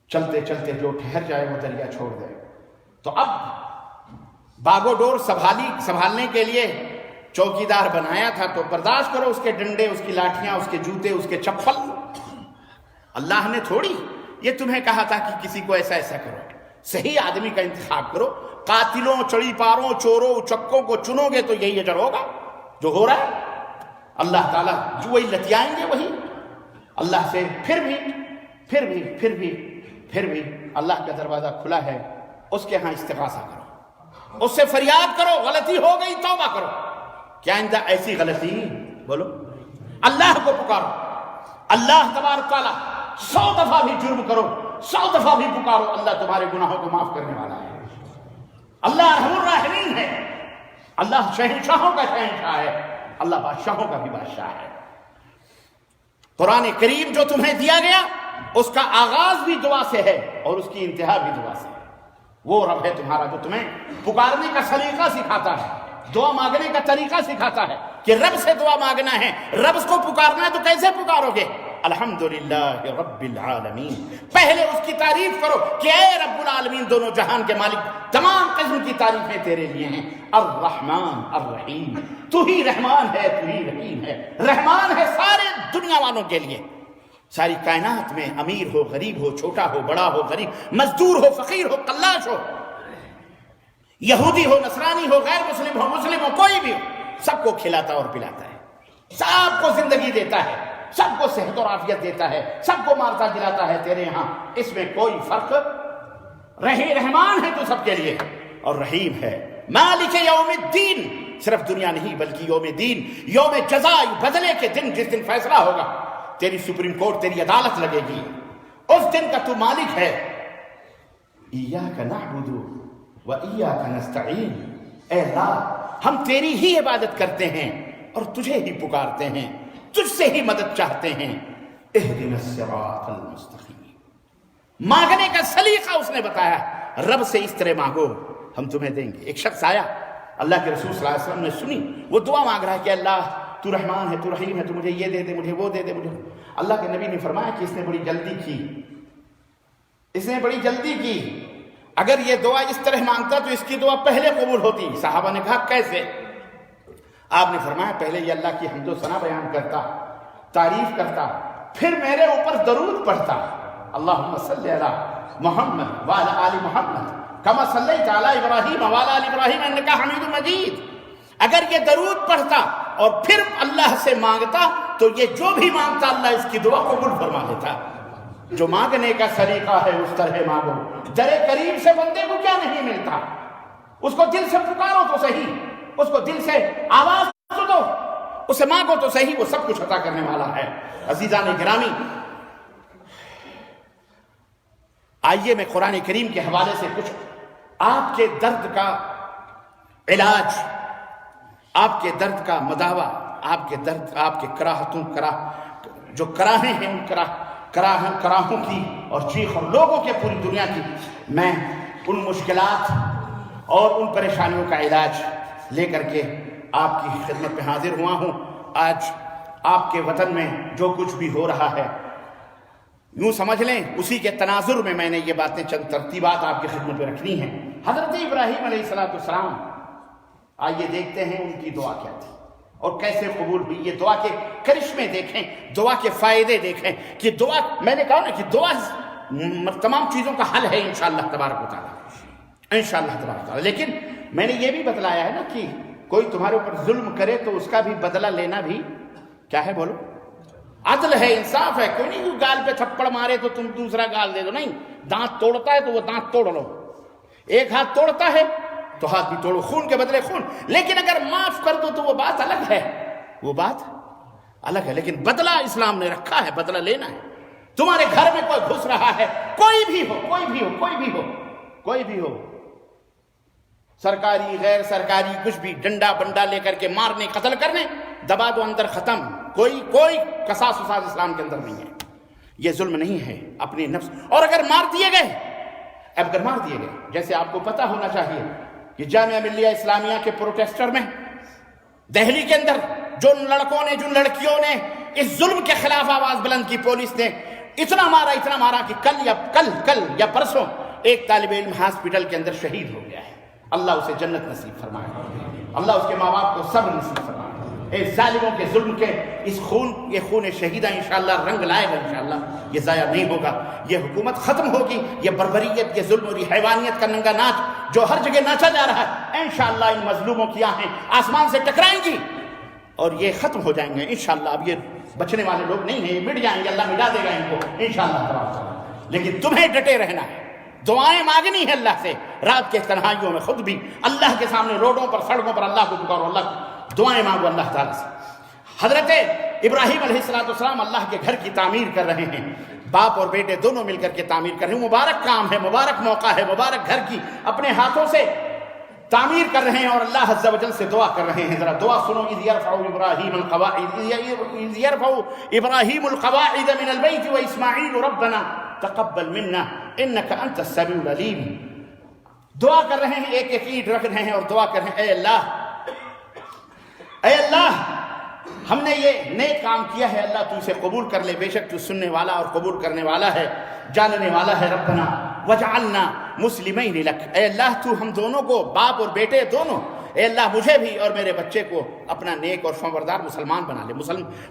چلتے چلتے جو ٹھہر جائے وہ دریا چھوڑ دے۔ تو اب باغ و ڈور سنبھالنے کے لیے چوکیدار بنایا تھا تو برداشت کرو اس کے ڈنڈے، اس کی لاٹھیاں، اس کے جوتے، اس کے چپل۔ اللہ نے تھوڑی یہ تمہیں کہا تھا کہ کسی کو ایسا ایسا کرو، صحیح آدمی کا انتخاب کرو، قاتلوں، چڑی پاروں، چوروں، چکوں کو چنو گے تو یہی اجر ہوگا جو ہو رہا ہے۔ اللہ تعالیٰ جو وہی لتیائیں گے وہی اللہ سے۔ پھر بھی اللہ کا دروازہ کھلا ہے، اس کے ہاں استغاثہ کرو، اس سے فریاد کرو، غلطی ہو گئی توبہ کرو۔ کیا آئندہ ایسی غلطی بولو، اللہ کو پکارو، اللہ تبارک تعالیٰ 100 دفعہ بھی جرم کرو، 100 دفعہ بھی پکارو، اللہ تمہارے گناہوں کو معاف کرنے والا ہے۔ اللہ ارحم الراحمین ہے، اللہ شہنشاہوں کا شہنشاہ ہے، اللہ بادشاہوں کا بھی بادشاہ ہے۔ قرآن کریم جو تمہیں دیا گیا اس کا آغاز بھی دعا سے ہے اور اس کی انتہا بھی دعا سے ہے۔ وہ رب ہے تمہارا جو تمہیں پکارنے کا سلیقہ سکھاتا ہے، دعا مانگنے کا طریقہ سکھاتا ہے کہ رب سے دعا مانگنا ہے، رب کو پکارنا ہے تو کیسے پکارو گے؟ الحمدللہ رب العالمین، پہلے اس کی تعریف کرو کہ اے رب العالمین، دونوں جہان کے مالک، تمام قسم کی تعریفیں تیرے لیے ہیں۔ الرحمن الرحیم، تو ہی رحمان ہے، تو ہی رحیم ہے۔ رحمان ہے سارے دنیا والوں کے لیے، ساری کائنات میں، امیر ہو غریب ہو، چھوٹا ہو بڑا ہو، غریب مزدور ہو فقیر ہو قلاش ہو، یہودی ہو نصرانی ہو غیر مسلم ہو مسلم ہو، کوئی بھی ہو، سب کو کھلاتا اور پلاتا ہے، سب کو زندگی دیتا ہے، سب کو صحت اور عافیت دیتا ہے، سب کو مارتا جلاتا ہے تیرے ہاں، اس میں کوئی فرق رحمان ہے تو سب کے لیے، اور رحیم ہے۔ مالک یوم الدین، صرف دنیا نہیں بلکہ یوم دین، یوم جزا، بدلے کے دن، جس دن فیصلہ ہوگا، تیری سپریم کورٹ، تیری عدالت لگے گی، اس دن کا تو مالک ہے۔ ایاک نعبد و ایاک نستعین، اے اللہ ہم تیری ہی عبادت کرتے ہیں اور تجھے ہی پکارتے ہیں، تجھ سے ہی مدد چاہتے ہیں۔ اہدنا الصراط المستقیم، مانگنے کا سلیقہ اس نے بتایا، رب سے اس طرح مانگو ہم تمہیں دیں گے۔ ایک شخص آیا، اللہ کے رسول صلی اللہ علیہ وسلم نے سنی، وہ دعا مانگ رہا ہے کہ اللہ تو رحمان ہے، تو رحیم ہے، تو مجھے یہ دے دے، مجھے وہ دے دے، مجھے۔ اللہ کے نبی نے فرمایا کہ اس نے بڑی جلدی کی، اس نے بڑی جلدی کی، اگر یہ دعا اس طرح مانگتا تو اس کی دعا پہلے قبول ہوتی۔ صحابہ نے کہا کیسے؟ آپ نے فرمایا پہلے یہ اللہ کی حمد و ثنا بیان کرتا، تعریف کرتا، پھر میرے اوپر درود پڑھتا، اللہم صلی علی محمد وعلی آل محمد کما صلیت علی ابراہیم وعلی آل ابراہیم انک حمید مجید۔ اگر یہ درود پڑھتا اور پھر اللہ سے مانگتا تو یہ جو بھی مانگتا اللہ اس کی دعا قبول فرما لیتا۔ جو مانگنے کا سلیقہ ہے اس طرح مانگو، در کریم سے بندے کو کیا نہیں ملتا، اس کو دل سے پکارو تو صحیح، اس کو دل سے آواز تو دو، اسے مانگو تو صحیح، وہ سب کچھ عطا کرنے والا ہے۔ عزیزان گرامی، آئیے میں قرآن کریم کے حوالے سے کچھ آپ کے درد کا علاج، آپ کے درد کا مداوع، آپ کے درد، آپ کے کراہتوں جو کراہیں ہیں ان کراہوں کی اور چیخ اور لوگوں کے پوری دنیا کی، میں ان مشکلات اور ان پریشانیوں کا علاج لے کر کے آپ کی خدمت میں حاضر ہوا ہوں۔ آج آپ کے وطن میں جو کچھ بھی ہو رہا ہے، یوں سمجھ لیں اسی کے تناظر میں میں نے یہ باتیں چند ترتیبات آپ کی خدمت میں رکھنی ہیں۔ حضرت ابراہیم علیہ السلام، آئیے دیکھتے ہیں ان کی دعا کیا تھی اور کیسے قبول ہوئی۔ یہ دعا کے کرشمے دیکھیں، دعا کے فائدے دیکھیں کہ دعا، میں نے کہا نا کہ دعا تمام چیزوں کا حل ہے انشاءاللہ تبارک و تعالیٰ، انشاءاللہ تبارک و تعالیٰ۔ لیکن میں نے یہ بھی بتلایا ہے نا کہ کوئی تمہارے اوپر ظلم کرے تو اس کا بھی بدلہ لینا بھی کیا ہے، بولو، عدل ہے، انصاف ہے۔ کوئی نہیں کوئی گال پہ تھپڑ مارے تو تم دوسرا گال دے دو، نہیں، دانت توڑتا ہے تو وہ دانت توڑ لو، ایک ہاتھ توڑتا ہے تو ہاتھ بھی توڑو، خون کے بدلے خون۔ لیکن اگر معاف کر دو تو وہ بات الگ ہے، وہ بات الگ ہے۔ لیکن بدلہ اسلام نے رکھا ہے، بدلہ لینا ہے۔ تمہارے گھر میں کوئی گھس رہا ہے، کوئی بھی ہو، کوئی بھی ہو، کوئی بھی ہو، کوئی بھی ہو، سرکاری غیر سرکاری کچھ بھی، ڈنڈا بنڈا لے کر کے مارنے قتل کرنے، دبا دو اندر، ختم۔ کوئی قصاص وصاص اسلام کے اندر نہیں ہے، یہ ظلم نہیں ہے اپنے نفس۔ اور اگر مار دیے گئے، جیسے آپ کو پتہ ہونا چاہیے کہ جامعہ ملیہ اسلامیہ کے پروٹیسٹر میں دہلی کے اندر جو لڑکوں نے، جو لڑکیوں نے اس ظلم کے خلاف آواز بلند کی، پولیس نے اتنا مارا کہ کل یا پرسوں ایک طالب علم ہاسپٹل کے اندر شہید ہو گیا ہے۔ اللہ اسے جنت نصیب فرمائے، اللہ اس کے ماں باپ کو صبر نصیب فرمائے۔ اے ظالموں کے ظلم کے اس خون، یہ خون شہیدہ انشاءاللہ رنگ لائے گا، انشاءاللہ یہ ضائع نہیں ہوگا، یہ حکومت ختم ہوگی، یہ بربریت، یہ ظلم اور یہ حیوانیت کا ننگا ناچ جو ہر جگہ ناچا جا رہا ہے، انشاءاللہ ان مظلوموں کی آنکھیں آسمان سے ٹکرائیں گی اور یہ ختم ہو جائیں گے انشاءاللہ۔ اب یہ بچنے والے لوگ نہیں ہیں، یہ مٹ جائیں گے، اللہ مٹا دے گا ان کو انشاءاللہ تعالیٰ۔ لیکن تمہیں ڈٹے رہنا ہے، دعائیں مانگنی ہے اللہ سے، رات کے تنہائیوں میں خود بھی اللہ کے سامنے، روڈوں پر، سڑکوں پر اللہ کو پکارو، اللہ دعائیں مانگو اللہ تعالیٰ سے۔ حضرت ابراہیم علیہ السلام اللہ کے گھر کی تعمیر کر رہے ہیں، باپ اور بیٹے دونوں مل کر کے تعمیر کر رہے ہیں، مبارک کام ہے، مبارک موقع ہے، مبارک گھر کی اپنے ہاتھوں سے تعمیر کر رہے ہیں اور اللہ عز و جل سے دعا کر رہے ہیں. ذرا دعا سنو. اذ يرفع ابراہیم القواعد من البیت واسماعیل ربنا تقبل منا انک انت السمیع العلیم. دعا کر رہے ہیں, ایک ایک اینٹ رکھ رہے ہیں اور دعا کر رہے ہیں, اے اللہ ہم نے یہ نیک کام کیا ہے, اللہ تو اسے قبول کر لے, بے شک تو سننے والا اور قبول کرنے والا ہے, جاننے والا ہے. ربنا وجعلنا مسلمین لک, اے اللہ تو ہم دونوں کو, باپ اور بیٹے دونوں, اے اللہ مجھے بھی اور میرے بچے کو اپنا نیک اور فرمانبردار مسلمان بنا لے,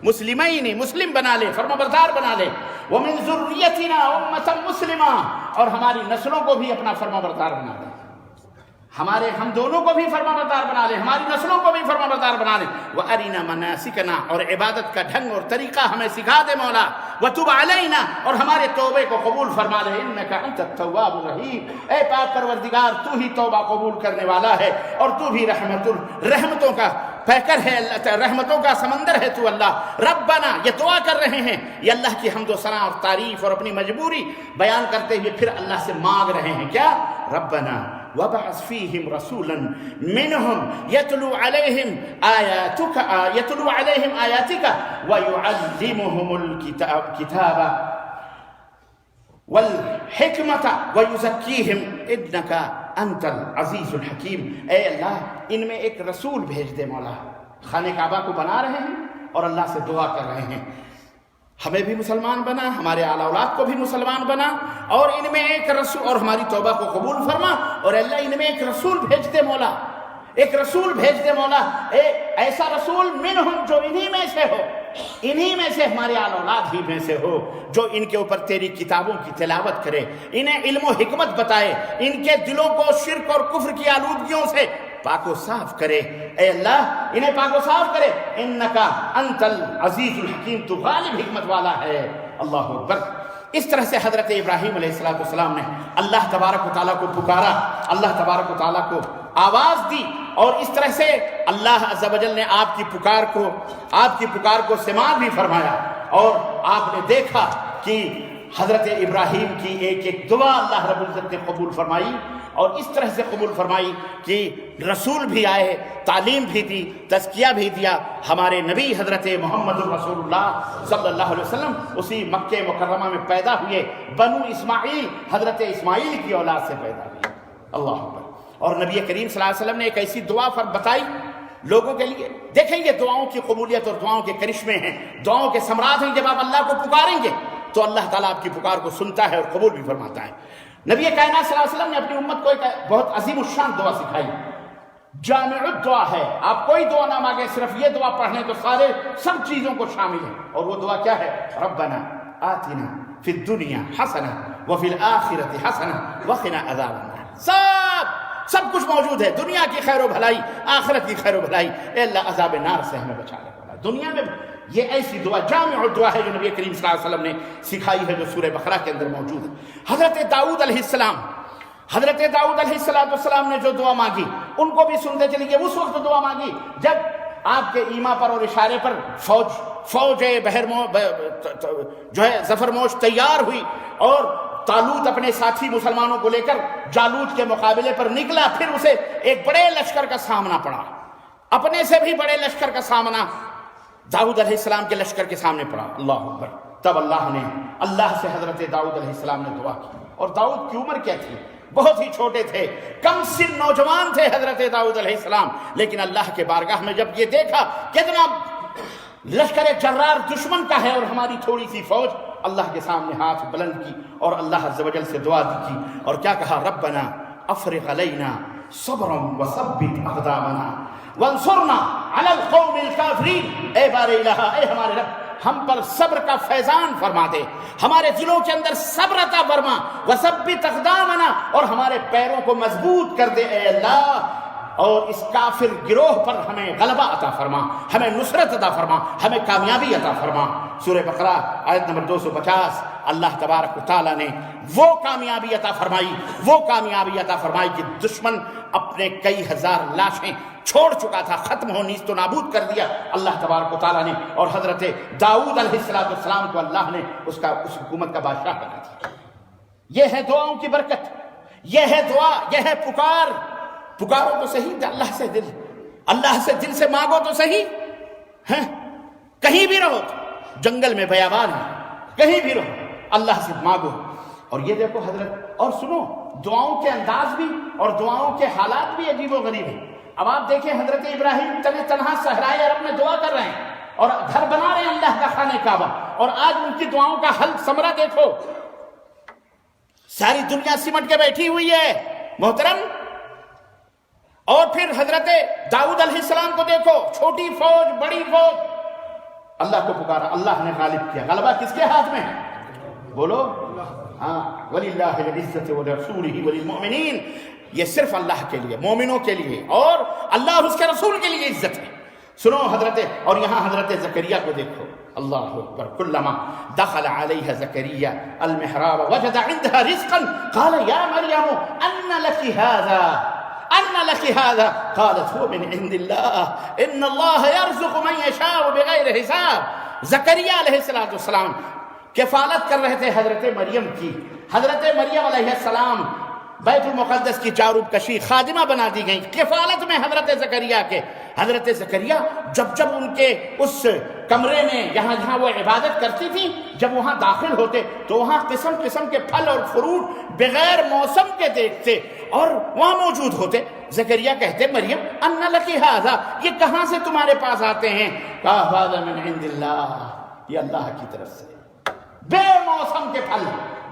مسلمین مسلم بنا لے, فرمانبردار بنا لے. ومن ذریتنا امۃ مسلمہ, اور ہماری نسلوں کو بھی اپنا فرمانبردار بنا لے, ہم دونوں کو بھی فرمانبردار بنا لے, ہماری نسلوں کو بھی فرمانبردار بنا لے. وَأَرِنَا مَنَاسِكَنَا, اور عبادت کا ڈھنگ اور طریقہ ہمیں سکھا دے مولا. وَتُبْ عَلَيْنَا, اور ہمارے توبے کو قبول فرما لے. إِنَّكَ أَنْتَ التَّوَّابُ الرَّحِيمُ, اے پاک پروردگار تو ہی توبہ قبول کرنے والا ہے اور تو بھی رحمتوں کا پیکر ہے, رحمتوں کا سمندر ہے تو اللہ. ربنا, یہ دعا کر رہے ہیں, یہ اللہ کی حمد و ثنا اور تعریف اور اپنی مجبوری بیان کرتے ہوئے پھر اللہ سے مانگ رہے ہیں کیا؟ ربنا وابعث فیہم رسولا منہم یتلو علیہم آیاتک ویعلمہم الکتاب والحکمت ویزکیہم انک انت العزیز الحکیم. اے اللہ ان میں ایک رسول بھیج دے مولا. خانہ کعبہ کو بنا رہے ہیں اور اللہ سے دعا کر رہے ہیں, ہمیں بھی مسلمان بنا, ہمارے آل اولاد کو بھی مسلمان بنا, اور ان میں ایک رسول, اور ہماری توبہ کو قبول فرما, اور اللہ ان میں ایک رسول بھیج دے مولا, ایک رسول بھیج دے مولا, ایسا رسول منہم جو انہی میں سے ہو, انہی میں سے ہمارے آل اولاد ہی میں سے ہو, جو ان کے اوپر تیری کتابوں کی تلاوت کرے, انہیں علم و حکمت بتائے, ان کے دلوں کو شرک اور کفر کی آلودگیوں سے پاک و صاف کرے. اے اللہ انہیں پاک و صاف کرے. انکا انت العزیز الحکیم, تو غالب حکمت والا ہے. اللہ اکبر. اس طرح سے حضرت ابراہیم علیہ السلام نے اللہ تبارک و تعالیٰ کو پکارا, اللہ تبارک و تعالیٰ کو آواز دی, اور اس طرح سے اللہ عز و جل نے آپ کی پکار کو سماع بھی فرمایا. اور آپ نے دیکھا کہ حضرت ابراہیم کی ایک ایک دعا اللہ رب العزت نے قبول فرمائی, اور اس طرح سے قبول فرمائی کہ رسول بھی آئے, تعلیم بھی دی, تزکیہ بھی دیا. ہمارے نبی حضرت محمد رسول اللہ صلی اللہ علیہ وسلم اسی مکہ مکرمہ میں پیدا ہوئے, بنو اسماعیل, حضرت اسماعیل کی اولاد سے پیدا ہوئے. اللہ اکبر. اور نبی کریم صلی اللہ علیہ وسلم نے ایک ایسی دعا بتائی لوگوں کے لیے. دیکھیں یہ دعاؤں کی قبولیت اور دعاؤں کے کرشمے ہیں, دعاؤں کے ثمرات ہیں. جب آپ اللہ کو پکاریں گے تو اللہ تعالیٰ آپ کی پکار کو سنتا ہے اور قبول بھی فرماتا ہے. نبی کائنات صلی اللہ علیہ وسلم نے اپنی امت کو ایک بہت عظیم الشان دعا سکھائی, جامع الدعا ہے. آپ کوئی دعا نہ مانگے, صرف یہ دعا پڑھ لیں تو سب چیزوں کو شامل ہے. اور وہ دعا کیا ہے؟ ربنا آتنا فی الدنیا حسنہ وفی الآخرۃ حسنہ وقنا عذاب النار. سب کچھ موجود ہے, دنیا کی خیر و بھلائی, آخرت کی خیر و بھلائی. اے اللہ عذاب نار سے ہمیں بچا لے. دنیا میں یہ ایسی دعا جامع دعا ہے جو نبی کریم صلی اللہ علیہ وسلم نے سکھائی ہے, جو سورہ بقرہ کے اندر موجود ہے. حضرت داؤد علیہ السلام نے جو دعا مانگی ان کو بھی سنتے چلیے. اس وقت دعا مانگی جب آپ کے ایما پر اور اشارے پر فوج جو ہے ظفرموش تیار ہوئی, اور طالوت اپنے ساتھی مسلمانوں کو لے کر جالوت کے مقابلے پر نکلا. پھر اسے ایک بڑے لشکر کا سامنا پڑا, اپنے سے بھی بڑے لشکر کا سامنا داؤد علیہ السلام کے لشکر کے سامنے پڑا. اللہ اکبر. تب اللہ سے حضرت داؤد علیہ السلام نے دعا کی. اور داؤد کی عمر کیا تھی؟ بہت ہی چھوٹے تھے, کم سن نوجوان تھے حضرت داؤد علیہ السلام. لیکن اللہ کے بارگاہ میں جب یہ دیکھا کتنا لشکر جرار دشمن کا ہے اور ہماری تھوڑی سی فوج, اللہ کے سامنے ہاتھ بلند کی اور اللہ عز و جل سے دعا کی. اور کیا کہا؟ ربنا افرغ علینا صبرا وثبت اقدامنا وانصرنا علی القوم الکافرین. اے بار الہ, اے ہمارے رب, ہم پر صبر کا فیضان فرما دے, ہمارے دلوں کے اندر صبر عطا فرما. وثبت اقدامنا, اور ہمارے پیروں کو مضبوط کر دے اے اللہ, اور اس کافر گروہ پر ہمیں غلبہ عطا فرما, ہمیں نصرت عطا فرما, ہمیں کامیابی عطا فرما. سورہ بقرہ آیت نمبر 250. اللہ تبارک و تعالیٰ نے وہ کامیابی عطا فرمائی کہ دشمن اپنے کئی ہزار لاشیں چھوڑ چکا تھا, ختم ہو نیست و نابود کر دیا اللہ تبارک و تعالیٰ نے. اور حضرت داؤد علیہ السلام کو اللہ نے اس حکومت کا بادشاہ بنا دیا. یہ ہے دعاؤں کی برکت, یہ ہے دعا, یہ ہے پکار. پکارو تو صحیح اللہ سے دل سے مانگو تو صحیح ہے. کہیں بھی رہو، جنگل میں بیابان ہے، کہیں بھی رہو اللہ سے مانگو. اور یہ دیکھو حضرت، اور سنو دعاؤں کے انداز بھی اور دعاؤں کے حالات بھی عجیب و غریب ہیں. اب آپ دیکھیں حضرت ابراہیم تنہا صحرائے عرب میں دعا کر رہے ہیں اور گھر بنا رہے ہیں اللہ کا خانہ کعبہ، اور آج ان کی دعاؤں کا حل ثمرہ دیکھو. ساری دنیا سمٹ کے بیٹھی ہوئی ہے محترم. اور پھر حضرت داؤد علیہ السلام کو دیکھو، چھوٹی فوج بڑی فوج، اللہ کو پکارا، اللہ نے غالب کیا. غلبہ کس کے ہاتھ میں ہے؟ بولو ہاں، وَلِلَّهِ الْعِزَّةُ وَلِرَسُولِهِ وَلِلْمُؤْمِنِينَ. یہ صرف اللہ کے لیے، مومنوں کے لیے اور اللہ اس کے رسول کے لیے عزت ہے. سنو حضرت، اور یہاں حضرت زکریا کو دیکھو، اللہ اکبر. کلما دخل علیہ زکریا المحراب وجد عندها رزقا قال یا مریم ان لك هذا قالت هو من عند الله ان الله يرزق من يشاء بغیر حساب. زکریا علیہ السلام کفالت کر رہے تھے حضرت مریم کی. حضرت مریم علیہ السلام بیت المقدس کی چاروب کشی خادمہ بنا دی گئیں کفالت میں حضرت زکریا کے. حضرت زکریا جب ان کے اس کمرے میں جہاں وہ عبادت کرتی تھی، جب وہاں داخل ہوتے تو وہاں قسم قسم کے پھل اور فروٹ بغیر موسم کے دیکھتے اور وہاں موجود ہوتے. زکریا کہتے مریم ان لکی ھذا، یہ کہاں سے تمہارے پاس آتے ہیں؟ کہا ھذا من عند اللہ، یہ اللہ کی طرف سے. بے موسم کے پھل،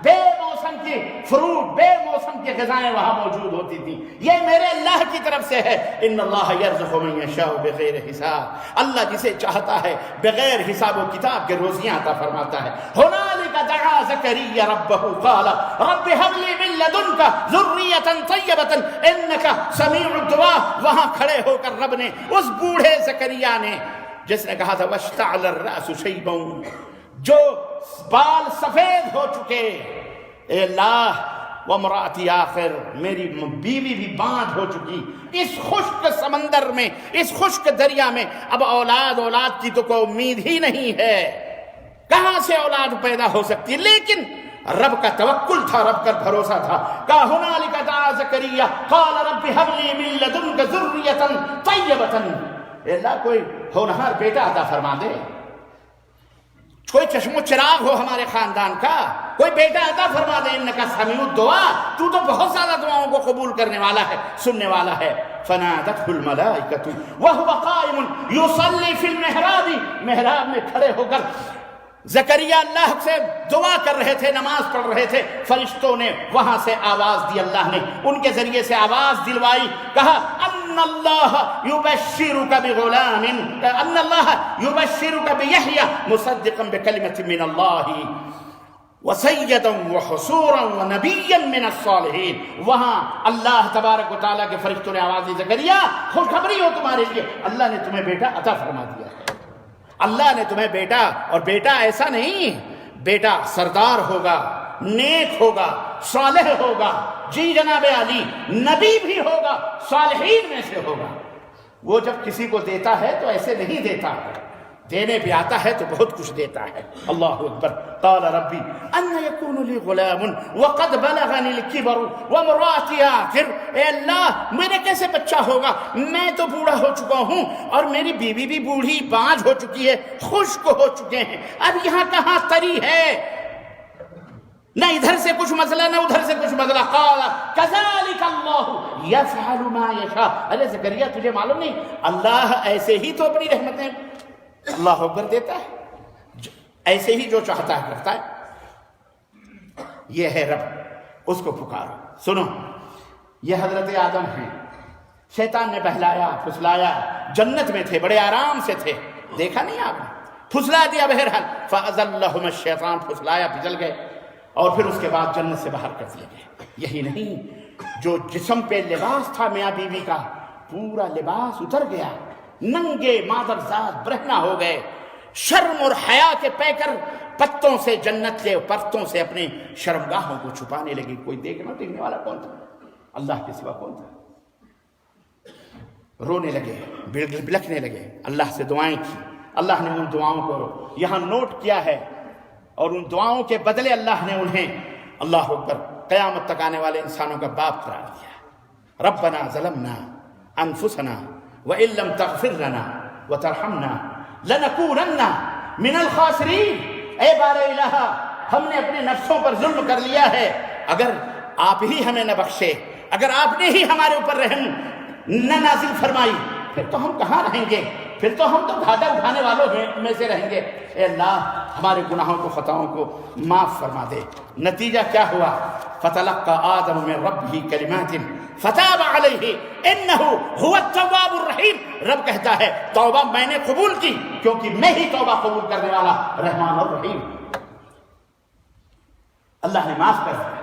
بے موسم کی فروٹ، بے موسم کی غذائیں وہاں موجود ہوتی تھی. یہ میرے اللہ کی طرف سے ہے. ان اللہ یرزق من یشاء بغیر حساب، اللہ جسے چاہتا ہے بغیر حساب و کتاب کے روزیاں عطا فرماتا ہے. ہنالک دعا زکریا ربہ قال رب هب لي من لدنك ذریۃ طیبۃ انک سمیع الدعاء. وہاں کھڑے ہو کر رب نے اس بوڑھے زکریا نے جس نے کہا تھا واشتعل الرأس شیبا، جو بال سفید ہو چکے، اے اللہ وامرأتی آخر، میری بیوی بھی باندھ ہو چکی. اس خشک سمندر میں، اس خشک دریا میں اب اولاد کی تو کوئی امید ہی نہیں ہے. کہاں سے اولاد پیدا ہو سکتی ہے؟ لیکن رب کا توکل تھا، رب کا بھروسہ تھا. کہا ہنالک دعا زکریا قال رب هب لي من لدنك ذریۃ طیبۃ. اے اللہ کوئی ہونہار بیٹا عطا فرما دے، کوئی چشم و چراغ ہو ہمارے خاندان کا، کوئی بیٹا عطا فرما دے. انکا سمیع الدعاء، تو بہت زیادہ دعاؤں کو قبول کرنے والا ہے، سننے والا ہے. فنادته الملائکۃ وهو قائم یصلی فی المحراب، محراب میں کھڑے ہو کر زکریا اللہ سے دعا کر رہے تھے، نماز پڑھ رہے تھے. فرشتوں نے وہاں سے آواز دی، اللہ نے ان کے ذریعے سے آواز دلوائی. کہا ان اللہ یبشرک بغلام، ان اللہ یبشرک بیحییٰ مصدقا بکلمۃ من اللہ وسیدا وحصورا ونبیا من الصالحین. وہاں اللہ تبارک و تعالیٰ کے فرشتوں نے آواز دی، زکریا خوشخبری ہو تمہارے لیے، اللہ نے تمہیں بیٹا عطا فرما دیا ہے. اللہ نے تمہیں بیٹا، اور بیٹا ایسا نہیں، بیٹا سردار ہوگا، نیک ہوگا، صالح ہوگا، جی جناب علی نبی بھی ہوگا، صالحین میں سے ہوگا. وہ جب کسی کو دیتا ہے تو ایسے نہیں دیتا ہے، دینے پہ آتا ہے تو بہت کچھ دیتا ہے. اللہ اکبر. قال ربی ان یکون لی غلام وقد بلغنی الکبر وامرأتی عاقر. اے اللہ میرے کیسے بچہ ہوگا، میں تو بوڑھا ہو چکا ہوں اور میری بیوی بھی بوڑھی باندھ ہو چکی ہے، خشک ہو چکے ہیں. اب یہاں کہاں تری ہے، نہ ادھر سے کچھ مسئلہ نہ ادھر سے کچھ مسئلہ. قال کذالک اللہ یفعل ما یشاء. ارے زکریا تجھے معلوم نہیں، اللہ ایسے ہی تو اپنی رحمتیں اللہ اکبر دیتا ہے، ایسے ہی جو چاہتا ہے کرتا ہے. یہ ہے رب، اس کو پکارو. سنو یہ حضرت آدم ہیں، شیطان نے بہلایا پھسلایا، جنت میں تھے، بڑے آرام سے تھے، دیکھا نہیں آپ نے، پھسلا دیا. بہرحال فأزلہم الشیطان، پھسلایا پھسل گئے، اور پھر اس کے بعد جنت سے باہر کر دیے گئے. یہی نہیں، جو جسم پہ لباس تھا میاں بیوی کا، پورا لباس اتر گیا، ننگے مادرزاد برہنہ ہو گئے. شرم اور حیا کے پیکر پتوں سے، جنت کے پرتوں سے اپنے شرمگاہوں کو چھپانے لگے. کوئی دیکھنے والا کون تھا؟ اللہ کے سوا کون تھا؟ رونے لگے، بلکنے لگے، اللہ سے دعائیں کی. اللہ نے ان دعاؤں کو یہاں نوٹ کیا ہے، اور ان دعاؤں کے بدلے اللہ نے انہیں اللہ اکبر قیامت تک آنے والے انسانوں کا باپ قرار دیا. ربنا ظلمنا انفسنا وان لم تغفر لنا وترحمنا لنکونن من الخاسرین. اے بار الہ، ہم نے اپنے نفسوں پر ظلم کر لیا ہے، اگر آپ ہی ہمیں نہ بخشے، اگر آپ نے ہی ہمارے اوپر رحم نہ نازل فرمائی، پھر تو ہم کہاں رہیں گے؟ پھر تو ہم تو گھاٹا اٹھانے والوں میں سے رہیں گے. اے اللہ ہمارے گناہوں کو، خطاؤں کو معاف فرما دے. نتیجہ کیا ہوا؟ فتلقى آدم من ربه كلمات فتاب عليه انه هو التواب الرحیم. رب کہتا ہے توبہ میں نے قبول کی کیونکہ میں ہی توبہ قبول کرنے والا رحمان اور رحیم. اللہ نے معاف کر دیا.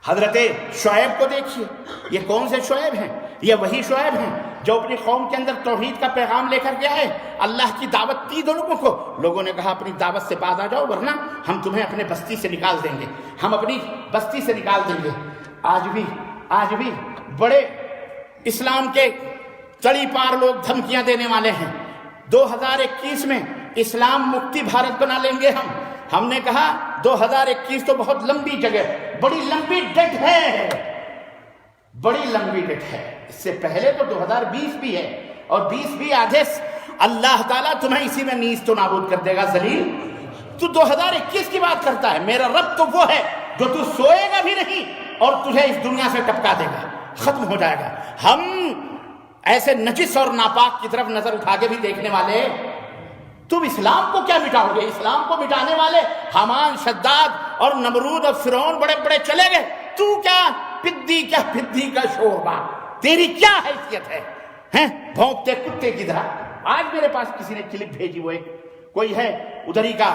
حضرت شعیب کو دیکھیے، یہ کون سے شعیب ہیں؟ یہ وہی شعیب ہیں جو اپنی قوم کے اندر توحید کا پیغام لے کر کے آئے، اللہ کی دعوت دی دو لوگوں کو. لوگوں نے کہا اپنی دعوت سے باز آ جاؤ ورنہ ہم تمہیں اپنے بستی سے نکال دیں گے، ہم اپنی بستی سے نکال دیں گے. آج بھی بڑے اسلام کے چڑی پار لوگ دھمکیاں دینے والے ہیں. 2021 میں اسلام مکتی بھارت بنا لیں گے ہم نے کہا 2021 تو بہت لمبی جگہ، بڑی لمبی ڈیٹ ہے، بڑی لمبی ڈیٹ ہے. اس سے پہلے تو 2020 بھی ہے، اور 20 بھی آدھے. اللہ تعالیٰ تمہیں اسی میں نیست و نابود کر دے گا ذلیل. تو 2021 کی بات کرتا ہے. میرا رب تو وہ ہے جو تو سوئے گا بھی نہیں اور تجھے اس دنیا سے ٹپکا دے گا، ختم ہو جائے گا. ہم ایسے نجس اور ناپاک کی طرف نظر اٹھا کے بھی دیکھنے والے. تم اسلام کو کیا مٹاؤ گے؟ اسلام کو مٹانے والے حامان، شداد اور نمرود اور فرعون بڑے بڑے چلے گئے. تو کیا پدی کا شوربا، تیری کیا حیثیت ہے بھونکتے کتے کی طرح. آج میرے پاس کسی نے کلپ بھیجی، وہ ایک کوئی ہے ادھر ہی کا،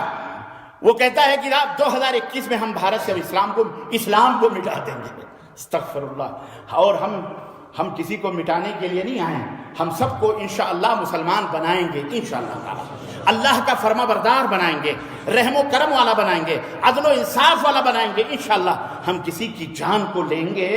وہ کہتا ہے کہ آپ 2021 میں ہم بھارت سے اسلام کو مٹا دیں گے. استغفر اللہ. اور ہم کسی کو مٹانے کے لیے نہیں آئے ہیں، ہم سب کو انشاءاللہ مسلمان بنائیں گے. انشاءاللہ اللہ کا فرما بردار بنائیں گے، رحم و کرم والا بنائیں گے، عدل و انصاف والا بنائیں گے. انشاءاللہ ہم کسی کی جان کو لیں گے،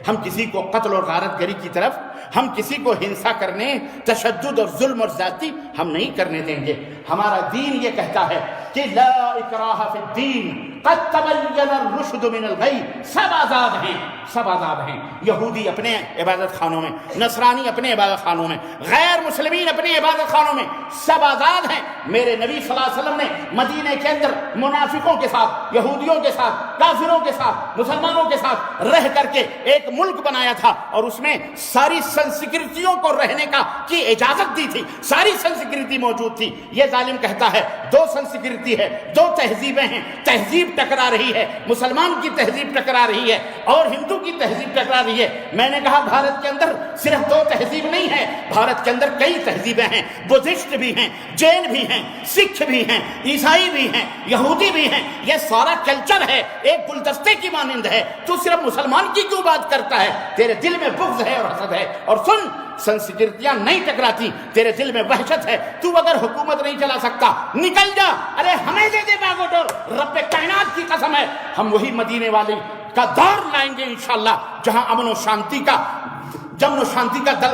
ہم کسی کو قتل اور غارت گری کی طرف، ہم کسی کو ہنسا کرنے، تشدد اور ظلم اور زیادتی ہم نہیں کرنے دیں گے. ہمارا دین یہ کہتا ہے کہ لا اکراہ فی الدین قد تبین الرشد من الغی. سب آزاد ہیں. یہودی اپنے عبادت خانوں میں، نصرانی اپنے عبادت خانوں میں، غیر مسلمین اپنے عبادت خانوں میں، سب آزاد ہیں. میرے نبی صلی اللہ علیہ وسلم نے مدینے کے اندر منافقوں کے ساتھ، یہودیوں کے ساتھ، کافروں کے ساتھ، مسلمانوں کے ساتھ رہ کر کے ایک ملک بنایا تھا، اور اس میں ساری سنسکرتیوں کو رہنے کی اجازت دی تھی. ساری سنسکرتی موجود تھی. یہ ظالم کہتا ہے 2 سنسکرتی ہے، 2 تہذیبیں ہیں. تہذیب ٹکرا رہی ہے، مسلمان کی تہذیب ٹکرا رہی ہے اور ہندو کی تہذیب ٹکرا رہی ہے. میں نے کہا بھارت کے اندر صرف 2 تہذیب نہیں ہے، بھارت کے اندر کئی تہذیبیں ہیں. بدھسٹ بھی ہیں، جین بھی ہیں، سکھ بھی ہیں، عیسائی بھی ہیں، یہودی بھی ہیں. یہ سارا کلچر ہے، ایک گلدستے کی مانند ہے. تو صرف مسلمان کی کیوں بات کرتا ہے؟ تیرے دل میں بغض ہے اور حسد ہے. اور سن، سنسکرتیاں نہیں ٹکراتی، تیرے دل میں وحشت ہے. تو اگر حکومت نہیں چلا سکتا نکل جا. ارے ہمیں دے دے باغ ڈور، رب کائنات کی قسم ہے ہم وہی مدینے والے کا دور لائیں گے انشاءاللہ، جہاں امن و شانتی کا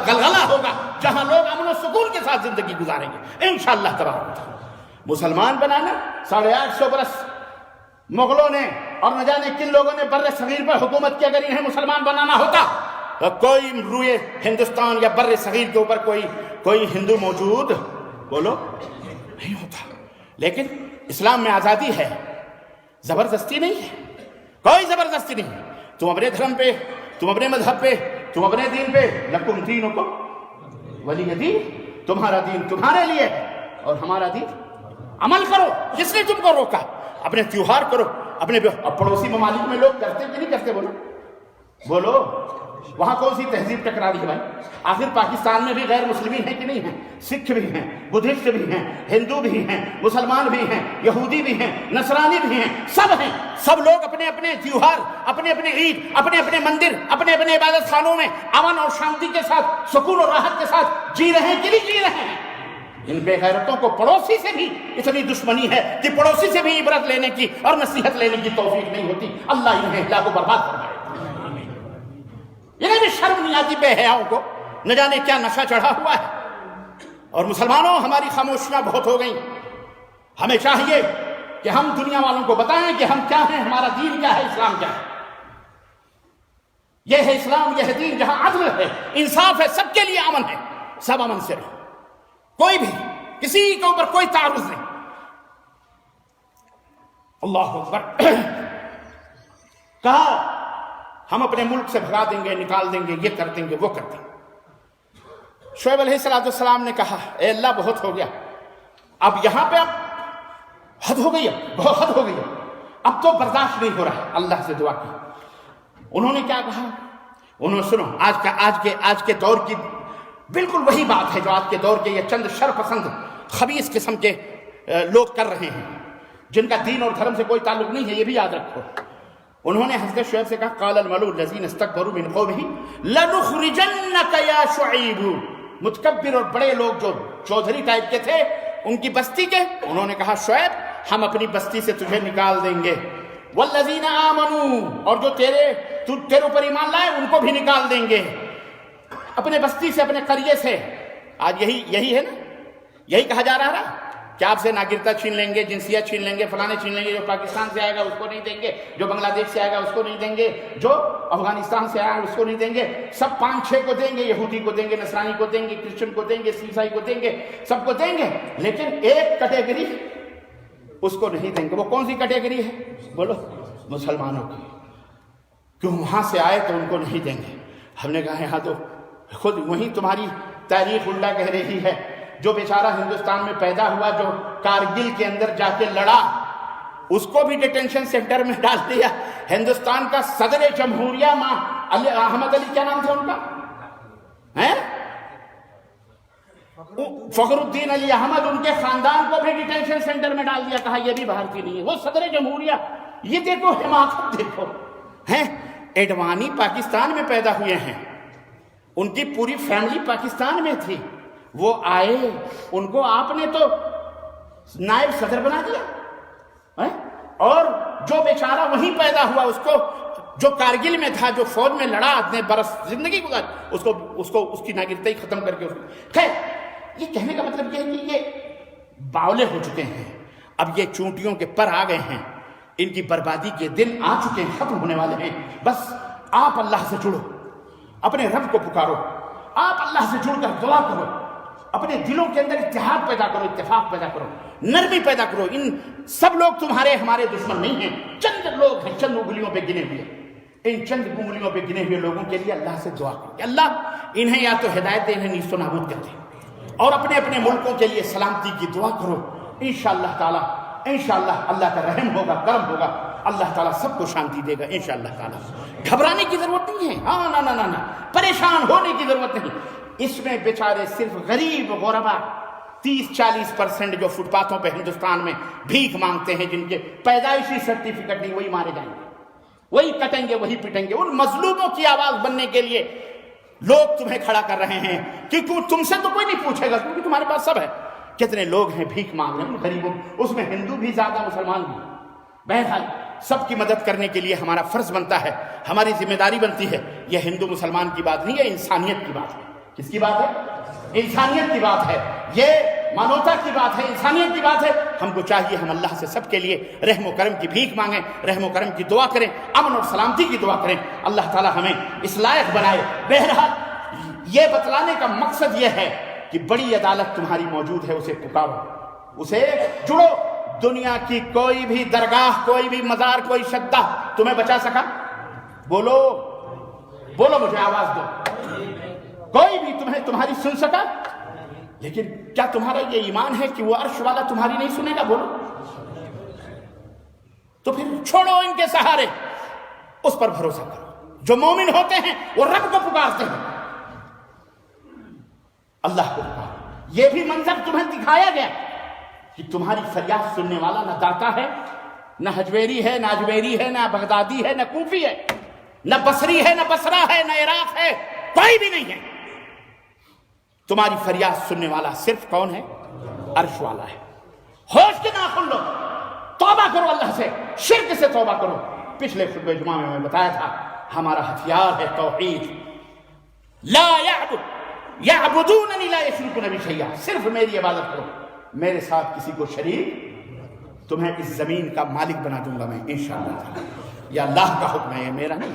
غلغلہ ہوگا، جہاں لوگ امن و سکون کے ساتھ زندگی گزاریں گے انشاءاللہ تبارک. مسلمان بنانا 850 برس مغلوں نے اور نہ جانے کن لوگوں نے بر صغیر پر حکومت کی. اگر انہیں مسلمان بنانا ہوتا تو کوئی روئے ہندوستان یا بر صغیر کے اوپر کوئی ہندو موجود بولو نہیں ہوتا. لیکن اسلام میں آزادی ہے، زبردستی نہیں ہے، کوئی زبردستی نہیں. تم اپنے دھرم پہ، تم اپنے مذہب پہ، تم اپنے دین پہ، لکم دینکم ولی دین. تمہارا دین تمہارے لیے اور ہمارا دین. عمل کرو. کس نے تم کو روکا؟ اپنے تیوہار کرو. اپنے پڑوسی ممالک میں لوگ کرتے کہ نہیں کرتے؟ بولو وہاں کون سی تہذیب ٹکرا رہی ہے بھائی؟ آخر پاکستان میں بھی غیر مسلمین ہیں کہ نہیں ہیں؟ سکھ بھی ہیں، بدھسٹ بھی ہیں، ہندو بھی ہیں، مسلمان بھی ہیں، یہودی بھی ہیں، نصرانی بھی ہیں، سب ہیں. سب لوگ اپنے اپنے تیوہار، اپنے اپنے عید، اپنے اپنے مندر، اپنے اپنے عبادت خانوں میں امن اور شانتی کے ساتھ، سکون اور راحت کے ساتھ جی رہے ہیں کہ نہیں جی رہے ہیں؟ ان بے غیرتوں کو پڑوسی سے بھی اتنی دشمنی ہے کہ پڑوسی سے بھی عبرت لینے کی اور نصیحت لینے کی توفیق نہیں ہوتی. اللہ انہیں ہلاک و برباد فرمائے. انہیں بھی شرم نہیں آتی بے حیاؤں کو، نہ جانے کیا نشہ چڑھا ہوا ہے. اور مسلمانوں ہماری خاموشیاں بہت ہو گئیں. ہمیں چاہیے کہ ہم دنیا والوں کو بتائیں کہ ہم کیا ہیں، ہمارا دین کیا ہے، اسلام کیا ہے. یہ ہے اسلام، یہ ہے دین جہاں عدل ہے، انصاف ہے، سب کے لیے امن ہے، سب امن سے رہے، کوئی بھی کسی کے اوپر کوئی تعرض نہیں۔ اللہ اکبر۔ کہا ہم اپنے ملک سے بھگا دیں گے، نکال دیں گے، یہ کر دیں گے، وہ کر دیں گے۔ شعیب علیہ السلام نے کہا اے اللہ بہت ہو گیا، اب یہاں پہ اب حد ہو گئی، اب بہت حد ہو گئی، اب تو برداشت نہیں ہو رہا۔ اللہ سے دعا کی۔ انہوں نے کیا کہا؟ انہوں نے سنو، آج کے دور کی بالکل وہی بات ہے جو آج کے دور کے یہ چند شر پسند خبیث قسم کے لوگ کر رہے ہیں، جن کا دین اور دھرم سے کوئی تعلق نہیں ہے، یہ بھی یاد رکھو۔ انہوں نے حضرت شعیب سے کہا قال الملؤ الذین استکبروا من قومہ لنخرجنک یا شعیب۔ متکبر اور بڑے لوگ جو چودھری ٹائپ کے تھے ان کی بستی کے، انہوں نے کہا شعیب ہم اپنی بستی سے تجھے نکال دیں گے، والذین آمنوا، اور جو تیرے اوپر ایمان لائے ان کو بھی نکال دیں گے اپنے بستی سے، اپنے قریے سے۔ آج یہی ہے نا، یہی کہا جا رہا ہے کہ آپ سے ناگرتا چھین لیں گے، جنسیت چھین لیں گے، فلانے چھین لیں گے، جو پاکستان سے آئے گا اس کو نہیں دیں گے، جو بنگلہ دیش سے آئے گا اس کو نہیں دیں گے، جو افغانستان سے آیا اس کو نہیں دیں گے، سب 5-6 کو دیں گے، یہودی کو دیں گے، نصرانی کو دیں گے، کرسچن کو دیں گے، عیسائی کو دیں گے، سب کو دیں گے، لیکن ایک کیٹیگری اس کو نہیں دیں گے۔ وہ کون سی کیٹیگری ہے؟ بولو، مسلمانوں کی، کیوں وہاں سے آئے تو ان کو نہیں دیں گے۔ ہم نے کہا یہاں تو خود وہیں تمہاری تاریخ الٹا کہہ رہی ہے، جو بیچارہ ہندوستان میں پیدا ہوا، جو کارگل کے اندر جا کے لڑا، اس کو بھی ڈیٹینشن سینٹر میں ڈال دیا۔ ہندوستان کا صدر جمہوریہ احمد علی، کیا نام تھا ان کا؟ فخر الدین علی احمد، ان کے خاندان کو بھی ڈیٹینشن سینٹر میں ڈال دیا، کہا یہ بھی بھارتی نہیں ہے، وہ صدر جمہوریہ۔ یہ دیکھو حماقت، دیکھو ہیں۔ ایڈوانی پاکستان میں پیدا ہوئے ہیں، ان کی پوری فیملی پاکستان میں تھی، وہ آئے، ان کو آپ نے تو نائب صدر بنا دیا، اور جو بیچارہ وہیں پیدا ہوا، اس کو جو کارگل میں تھا، جو فوج میں لڑا، اتنے برس زندگی گزاری، اس کی ناگرتی ختم کر کے خیر، یہ کہنے کا مطلب یہ ہے کہ یہ باولے ہو چکے ہیں، اب یہ چونٹیوں کے پر آ گئے ہیں، ان کی بربادی کے دن آ چکے ہیں، ختم ہونے والے ہیں۔ بس آپ اللہ سے جڑو، اپنے رب کو پکارو، آپ اللہ سے جڑ کر دعا کرو، اپنے دلوں کے اندر اتحاد پیدا کرو، اتفاق پیدا کرو، نرمی پیدا کرو۔ ان سب لوگ تمہارے ہمارے دشمن نہیں ہیں، چند لوگ ہیں، چند انگلیوں پہ گنے ہوئے، ان چند انگلیوں پہ گنے ہوئے لوگوں کے لیے اللہ سے دعا کرو کہ اللہ انہیں یا تو ہدایت دے، انہیں نیست و نابود کر دے، اور اپنے اپنے ملکوں کے لیے سلامتی کی دعا کرو۔ انشاءاللہ تعالیٰ، انشاءاللہ اللہ کا رحم ہوگا، کرم ہوگا، اللہ تعالیٰ سب کو شانتی دے گا انشاءاللہ تعالیٰ۔ گھبرانے کی ضرورت نہیں ہے، ہاں نہ، پریشان ہونے کی ضرورت نہیں۔ اس میں بیچارے صرف غریب غربا 30-40% جو فٹ پاتھوں پہ ہندوستان میں بھیک مانگتے ہیں، جن کے پیدائشی سرٹیفکیٹ نہیں، وہی مارے جائیں گے، وہی کٹیں گے، وہی پٹیں گے۔ ان مظلوموں کی آواز بننے کے لیے لوگ تمہیں کھڑا کر رہے ہیں، کیونکہ تم سے تو کوئی نہیں پوچھے گا، کیونکہ تمہارے پاس سب ہے۔ کتنے لوگ ہیں بھیک مانگ رہے ہیں، غریبوں، اس میں ہندو بھی زیادہ، مسلمان بھی۔ بہرحال سب کی مدد کرنے کے لیے ہمارا فرض بنتا ہے، ہماری ذمہ داری بنتی ہے۔ یہ ہندو مسلمان کی بات نہیں ہے، انسانیت کی بات ہے۔ کس کی بات ہے؟ انسانیت کی بات ہے، یہ مانوتا کی بات ہے، انسانیت کی بات ہے۔ ہم کو چاہیے ہم اللہ سے سب کے لیے رحم و کرم کی بھیک مانگیں، رحم و کرم کی دعا کریں، امن اور سلامتی کی دعا کریں، اللہ تعالیٰ ہمیں اس لائق بنائے۔ بہرحال یہ بتلانے کا مقصد یہ ہے کہ بڑی عدالت تمہاری موجود ہے، اسے پکارو، اسے جڑو۔ دنیا کی کوئی بھی درگاہ، کوئی بھی مزار، کوئی شدہ تمہیں بچا سکا؟ بولو مجھے آواز دو، کوئی بھی تمہاری سن سکا؟ لیکن کیا تمہارا یہ ایمان ہے کہ وہ عرش والا تمہاری نہیں سنے گا؟ بولو۔ تو پھر چھوڑو ان کے سہارے، اس پر بھروسہ کرو۔ جو مومن ہوتے ہیں وہ رب کو پکارتے ہیں، اللہ کو پکارو۔ یہ بھی منظر تمہیں دکھایا گیا کہ تمہاری فریاد سننے والا نہ داتا ہے، نہ حجویری ہے، نہ اجمیری ہے، نہ بغدادی ہے، نہ کوفی ہے، نہ بصری ہے، نہ بصرہ ہے، نہ عراق ہے، کوئی بھی نہیں ہے۔ تمہاری فریاد سننے والا صرف کون ہے؟ عرش والا ہے۔ ہوش کے ناخن لو، توبہ کرو اللہ سے، شرک سے توبہ کرو۔ پچھلے خطبہ جمعہ میں بتایا تھا ہمارا ہتھیار ہے توحید، لا یعبدوننی لا یشرکون بی شیئا، صرف میری عبادت کرو، میرے ساتھ کسی کو شریک، تمہیں اس زمین کا مالک بنا دوں گا میں انشاءاللہ۔ یہ اللہ کا حکم ہے، یہ میرا نہیں۔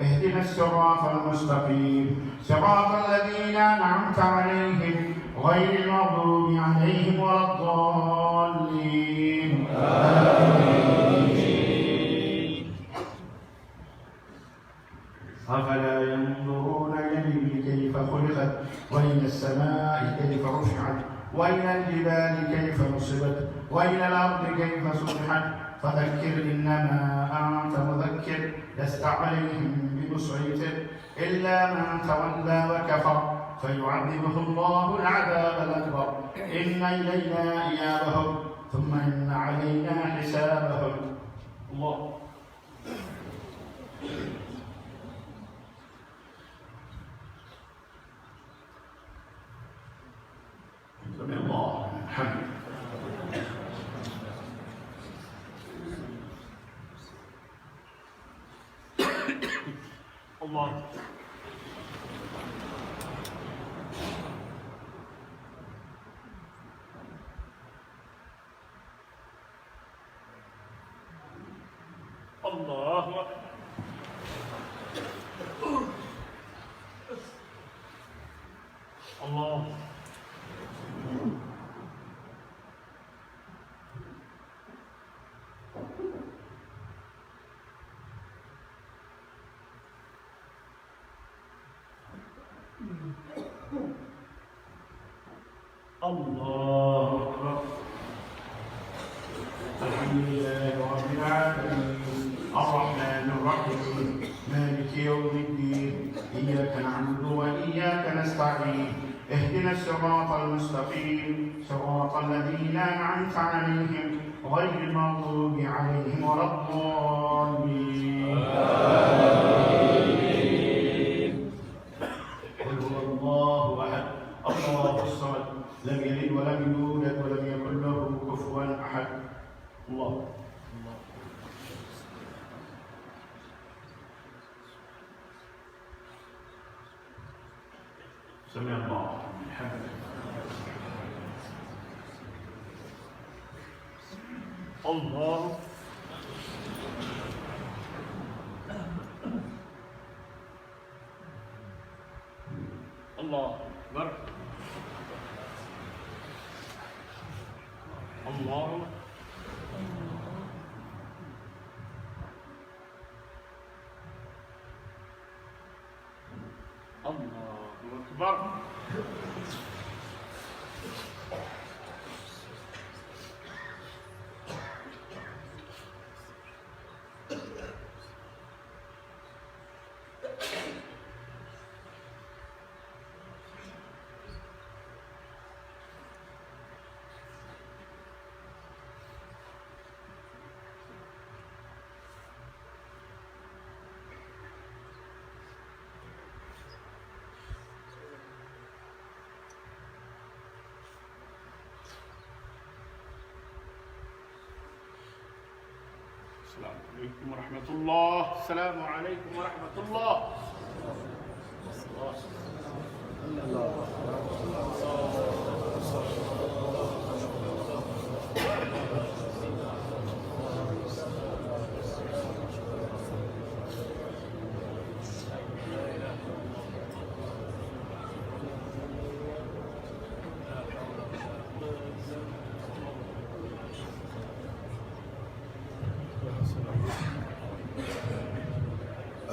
اهدنا الصراط المستقيم صراط الذين أنعمت عليهم غير المغضوب عليهم ولا الضالين أفلا ينظرون إلى الإبل كيف خلقت وإلى السماء كيف رفعت وإلى الجبال كيف نصبت وإلى الأرض كيف سطحت فذكر إنما أنت مذكر لست عليهم بمسيطر إلا من تولى وكفر فيعذبه الله العذاب الأكبر إن إلينا إيابهم ثم إن علينا حسابهم. الله سمع الله الحمد. الله. الله أكبر. الله. الله أكبر. الحمد لله رب العالمين الرحمن الرحيم مالك يوم الدين إياك نعبد وإياك نستعين اهدنا الصراط المستقيم صراط الذين أنعمت عليهم غير المغضوب عليهم ولا الضالين. قل هو الله أحد الله الصمد لم يلد ولم يولد ولم يكن له كفوا أحد. الله. سمع الله لمن حمده. الله. الله أكبر. الله. الله أكبر. السلام عليكم ورحمة الله. السلام عليكم ورحمة الله. الله.